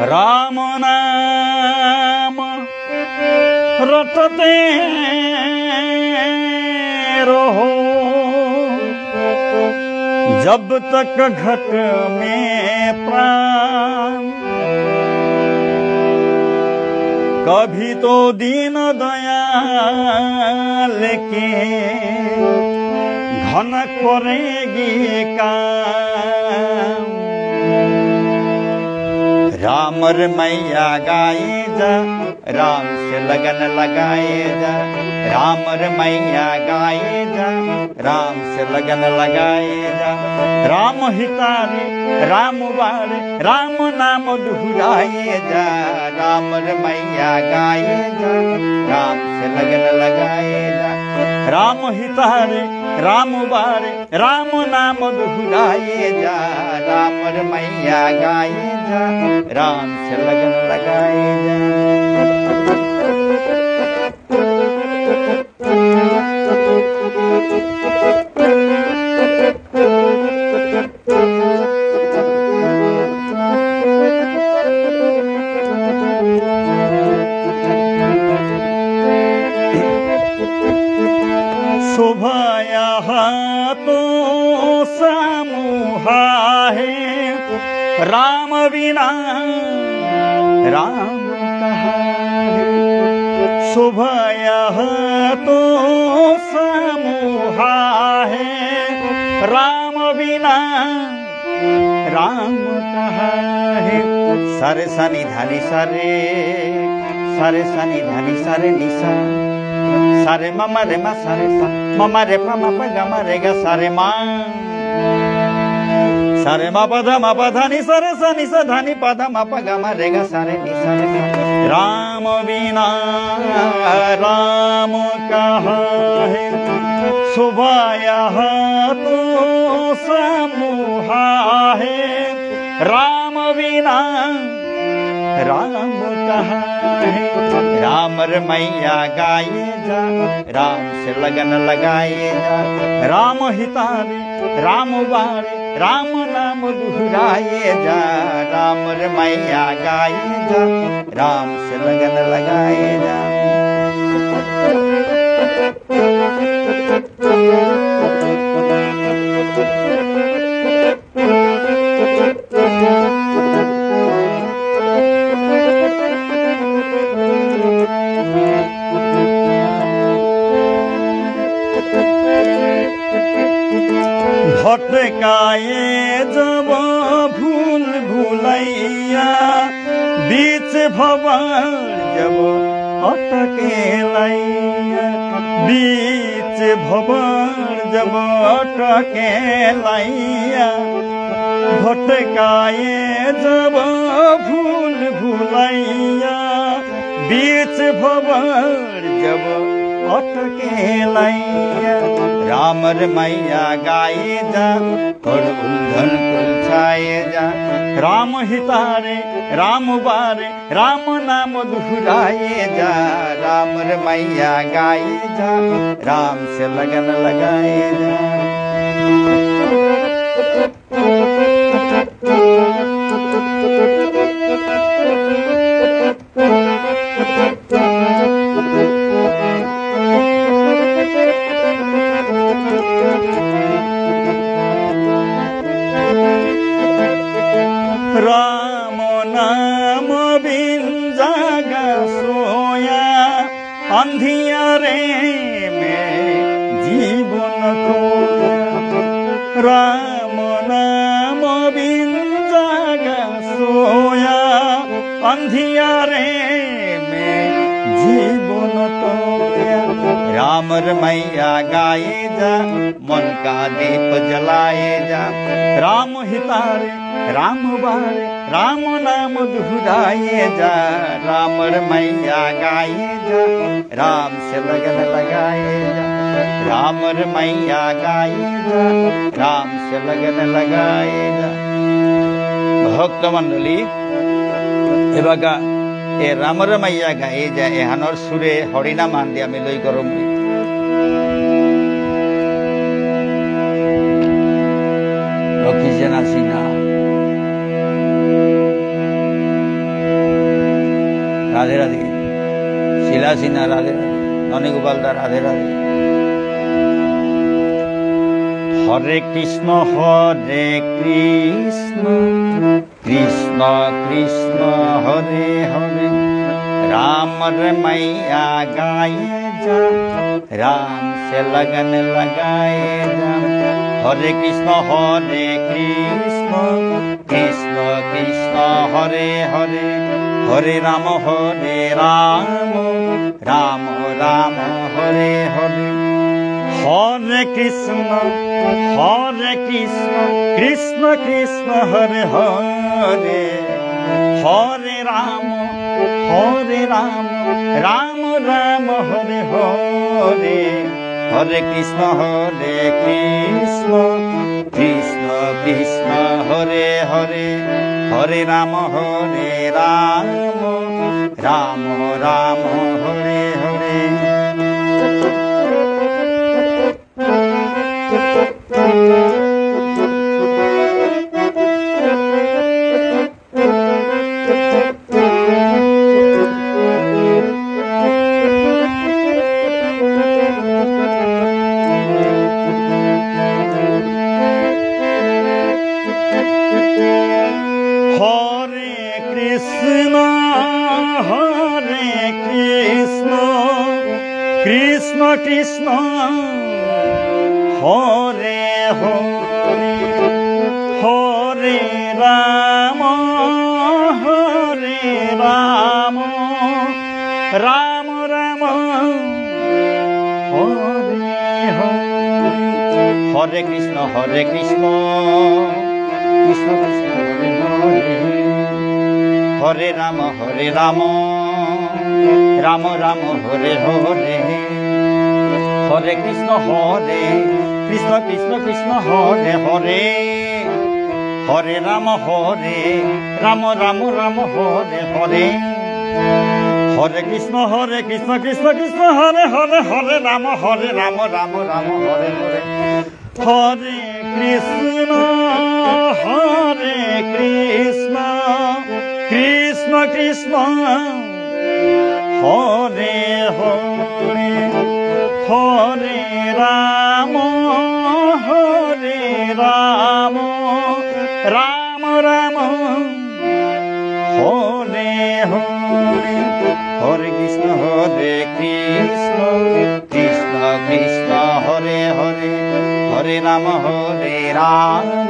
राम नाम रटते रहो जब तक घट में प्राण कभी तो दीन दयाल के धन करेगी काम। राम और मैया गाए जा, राम से लगन लगाए जा। राम और मैया गाए जा, राम से लगन लगाए जा। राम हितारे राम बारे, राम नाम दुहराए जा। राम और मैया गाए जा, राम से लगन लगाए जा। राम हितारे राम बारे, राम नाम दुहराए जा। राम और मैया गाए जा, राम से लगन लगाए जा। शोभाया तो समूहा है, राम बिना राम कहाँ है। शोभाया तो समूहा है, राम बिना राम कहाँ है। सारे सनी धनी सारे, सारे सनी धनी सारे निशा। सारे ममा रे मा सारे सा, ममा रे पा मा पा गा मा रे गा सारे मा। सारे मा पा धा नि सारे सा नि सा धा नि पा धा मा पा गा मा रे गा सारे नि सारे सा। राम बिना राम कहाँ है। शोभाया तो समूहा है, राम बिना राम कहाँ है। राम और मैया गाए जा, राम से लगन लगाए जा। राम हितारे राम बारे, राम नाम दुहराए जा। राम और मैया गाए जा, राम से लगन लगाए जा। भटकाए जब भूल भुलैया, बीच भवन जब अटके लैया। बीच भवन जब अटके लैया, भटकाए जब भूल भुलैया। बीच भवन जब अटके लैया। राम और मैया गाए जा, और उल्धन कुलछाए जा। राम हितारे राम बारे, राम नाम दुहराए जा। राम और मैया गाए जा, राम से लगन लगाए जा। राम नाम बिन जागा सोया, अंधियारे में जीवन खोया। राम नाम बिन जागा सोया, अंधियारे में जीवन खोया। राम और मैया गाए जा, मन का दीप जलाए जा। राम हितारे राम बारे, राम नाम दुहराए जा। राम और मैया गाए जा, राम से लगन लगाए जा। राम और मैया गाए जा, राम से लगन लगाए जा। भक्त मंडली एबागा ए रामर मैया गाए जा एहानर सुरे हरिना मान दिया मिलई करम। लक्ष्मी सेना सिन्हा राधे राधे, शीला सिन्हा राधे राधे, ननी गोपाल दा राधे राधे। हरे कृष्ण कृष्ण कृष्ण हरे हरे। राम मैया गाए का राम से लगन लगाए जाम। हरे कृष्ण कृष्ण कृष्ण कृष्ण हरे हरे हरे राम राम राम हरे हरे। हरे कृष्ण कृष्ण कृष्ण हरे हरे हरे राम राम राम हरे हरे हरे कृष्ण कृष्ण कृष्ण हरे हरे हरे राम राम राम हरे हरे। कृष्ण कृष्ण हरे हरे हरे राम राम राम हरे हरे। हरे कृष्ण कृष्ण कृष्ण हरे हरे हरे राम राम राम हरे हरे हरे कृष्ण कृष्ण कृष्ण हरे हरे हरे राम राम हरे हरे हरे कृष्ण कृष्ण कृष्ण हरे हरे हरे राम राम हरे हरे हरे कृष्ण कृष्ण कृष्ण हरे हरे हरे राम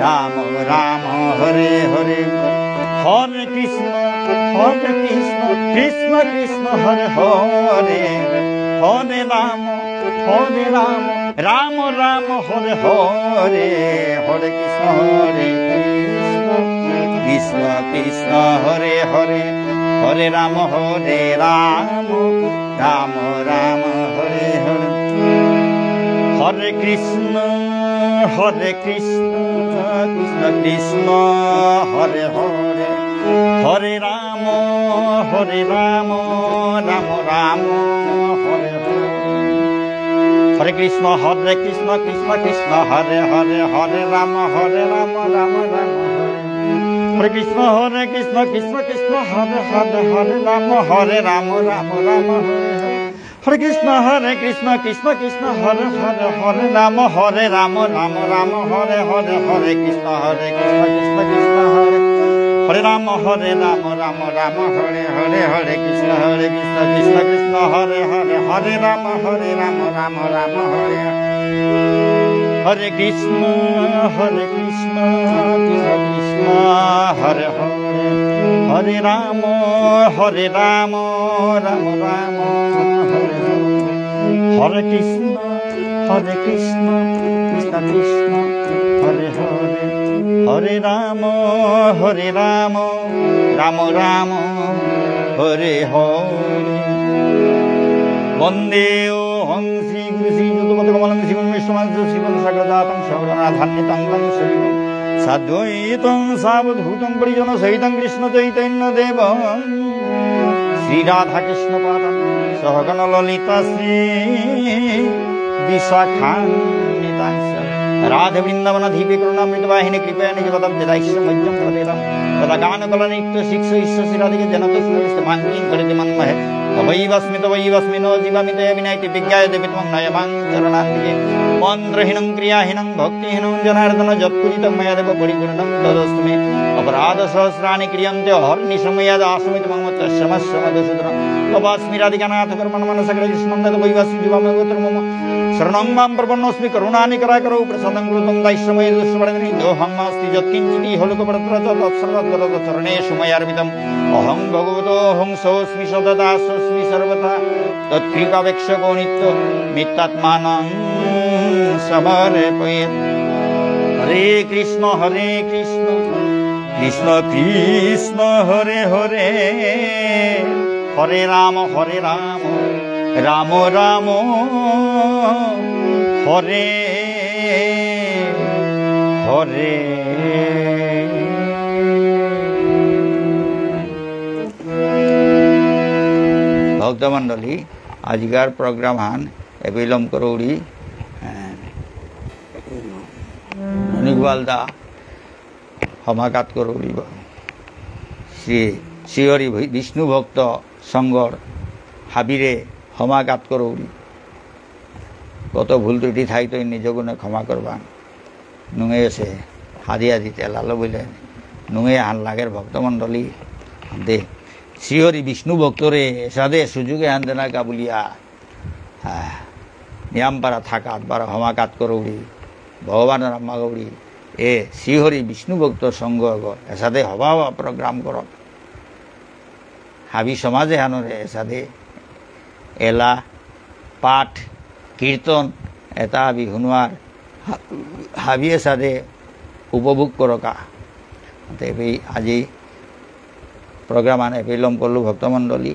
राम राम हरे हरे हरे कृष्ण कृष्ण कृष्ण हरे हरे हरे राम राम हरे हरे हरे कृष्ण कृष्ण कृष्ण हरे हरे हरे राम राम हरे हरे हरे कृष्ण कृष्ण हरे हरे हरे राम राम हरे हरे हरे कृष्ण कृष्ण कृष्ण हरे हरे हरे राम राम हरे हरे हरे कृष्ण कृष्ण कृष्ण हरे हरे हरे राम राम हरे कृष्ण कृष्ण कृष्ण हरे राम राम हरे कृष्ण कृष्ण कृष्ण हरे राम हरे राम हरे कृष्ण कृष्ण कृष्ण हरे राम हरे कृष्ण कृष्ण कृष्ण हरे राम हरे कृष्ण कृष्ण कृष्ण हरे हरे राम राम हरे कृष्ण कृष्ण कृष्ण हरे हरे राम राम हरे हरे वंदे ओहं श्री गुरु श्री युतपदकमलं शिवं विश्वमानसं शिवं सकलजातं शौर्यनाथान्वितं शिवं साद्वैतं सावधूतं परिजनसहितं कृष्णचैतन्यदेवं श्रीराधाकृष्णपादं सहगणललिता श्री विशाखान्वितांश्च राधे वृंदावनाधिपे करुणामृतवाहिनी कृपया निजपदं जदायिष्यमज्जं प्रदेदं तदा गानकल नृत्य शिक्ष ईश्वर शिरादिके जनत सुरस्तेमाङ्किं करिति मन्महे तवैवस्मि नो जीवामि ते विनयति विज्ञायते वित्वं नयमां चरणान्तिके मन्त्रहीनं क्रियाहीनं भक्तिहीनं जनार्दन जत्पुरितं मया देव परिपूर्णं तदस्तु मे अपराधसहस्राणि क्रियन्ते अहर्निशं यदासमिति मम तस्मस्य मधुसूदनं तवास्मिरादिकानाथ कर्मण मनसकल कृष्णं तद्वैवस्मि जीवामि गोत्र मम शरणं मां प्रपन्नोऽस्मि करुणानि कराकरौ प्रसादं कृतं दैश्यमय दुष्परिणि दोहं नास्ति यत्किञ्चित् इहलोकपरत्र तत्सर्वत्र चरणेषु मयार्पितम् अहं भगवतो हंसोऽस्मि सततास्मि सर्वथा तत्कृपापेक्षको नित्य मित्तात्मानं समर्पयेत् हरे कृष्ण कृष्ण कृष्ण हरे हरे हरे राम राम राम हरे हरे ভক্তমণ্ডলী আজিকার প্রোগ্রাম হান এবিলম করৌড়ি অনিকবালদা সমাঘাত করৌড়ি শ্রী শ্রীহরি বিষ্ণু ভক্ত সংঘর হাবিরে সমাঘাত করৌড়ি কত ভুল ত্রুটি থাইতো নিজগুণে ক্ষমা করবান নুঙে এসে হাদিয়া দিতে লালো বলে নুঙে হান লাগের ভক্তমণ্ডলী দে শ্রীহরি বিষ্ণু ভক্তরে এসাদে সুযোগে আনতে না কাবুলিয়া নিয়ামপাড়া থাকাত বারা হমাকাত করৌড়ি ভগবানের আম্মা গৌড়ি এ শ্রীহরি বিষ্ণু ভক্ত সংঘ এসাদে হবা প্রোগ্রাম করক হাবি সমাজে হানরে এসাদে এলা পাঠ কীর্তন এটা হাবি শুনোয়ার হাবি এসাদে উপভোগ করকা আজি প্রোগ্রাম আনে বিলম্ব করলো ভক্তমণ্ডলী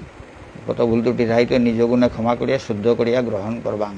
কত ভুল ত্রুটি থাইতো নিজ গুণে ক্ষমা করিয়া শুদ্ধ করিয়া গ্রহণ করবাং।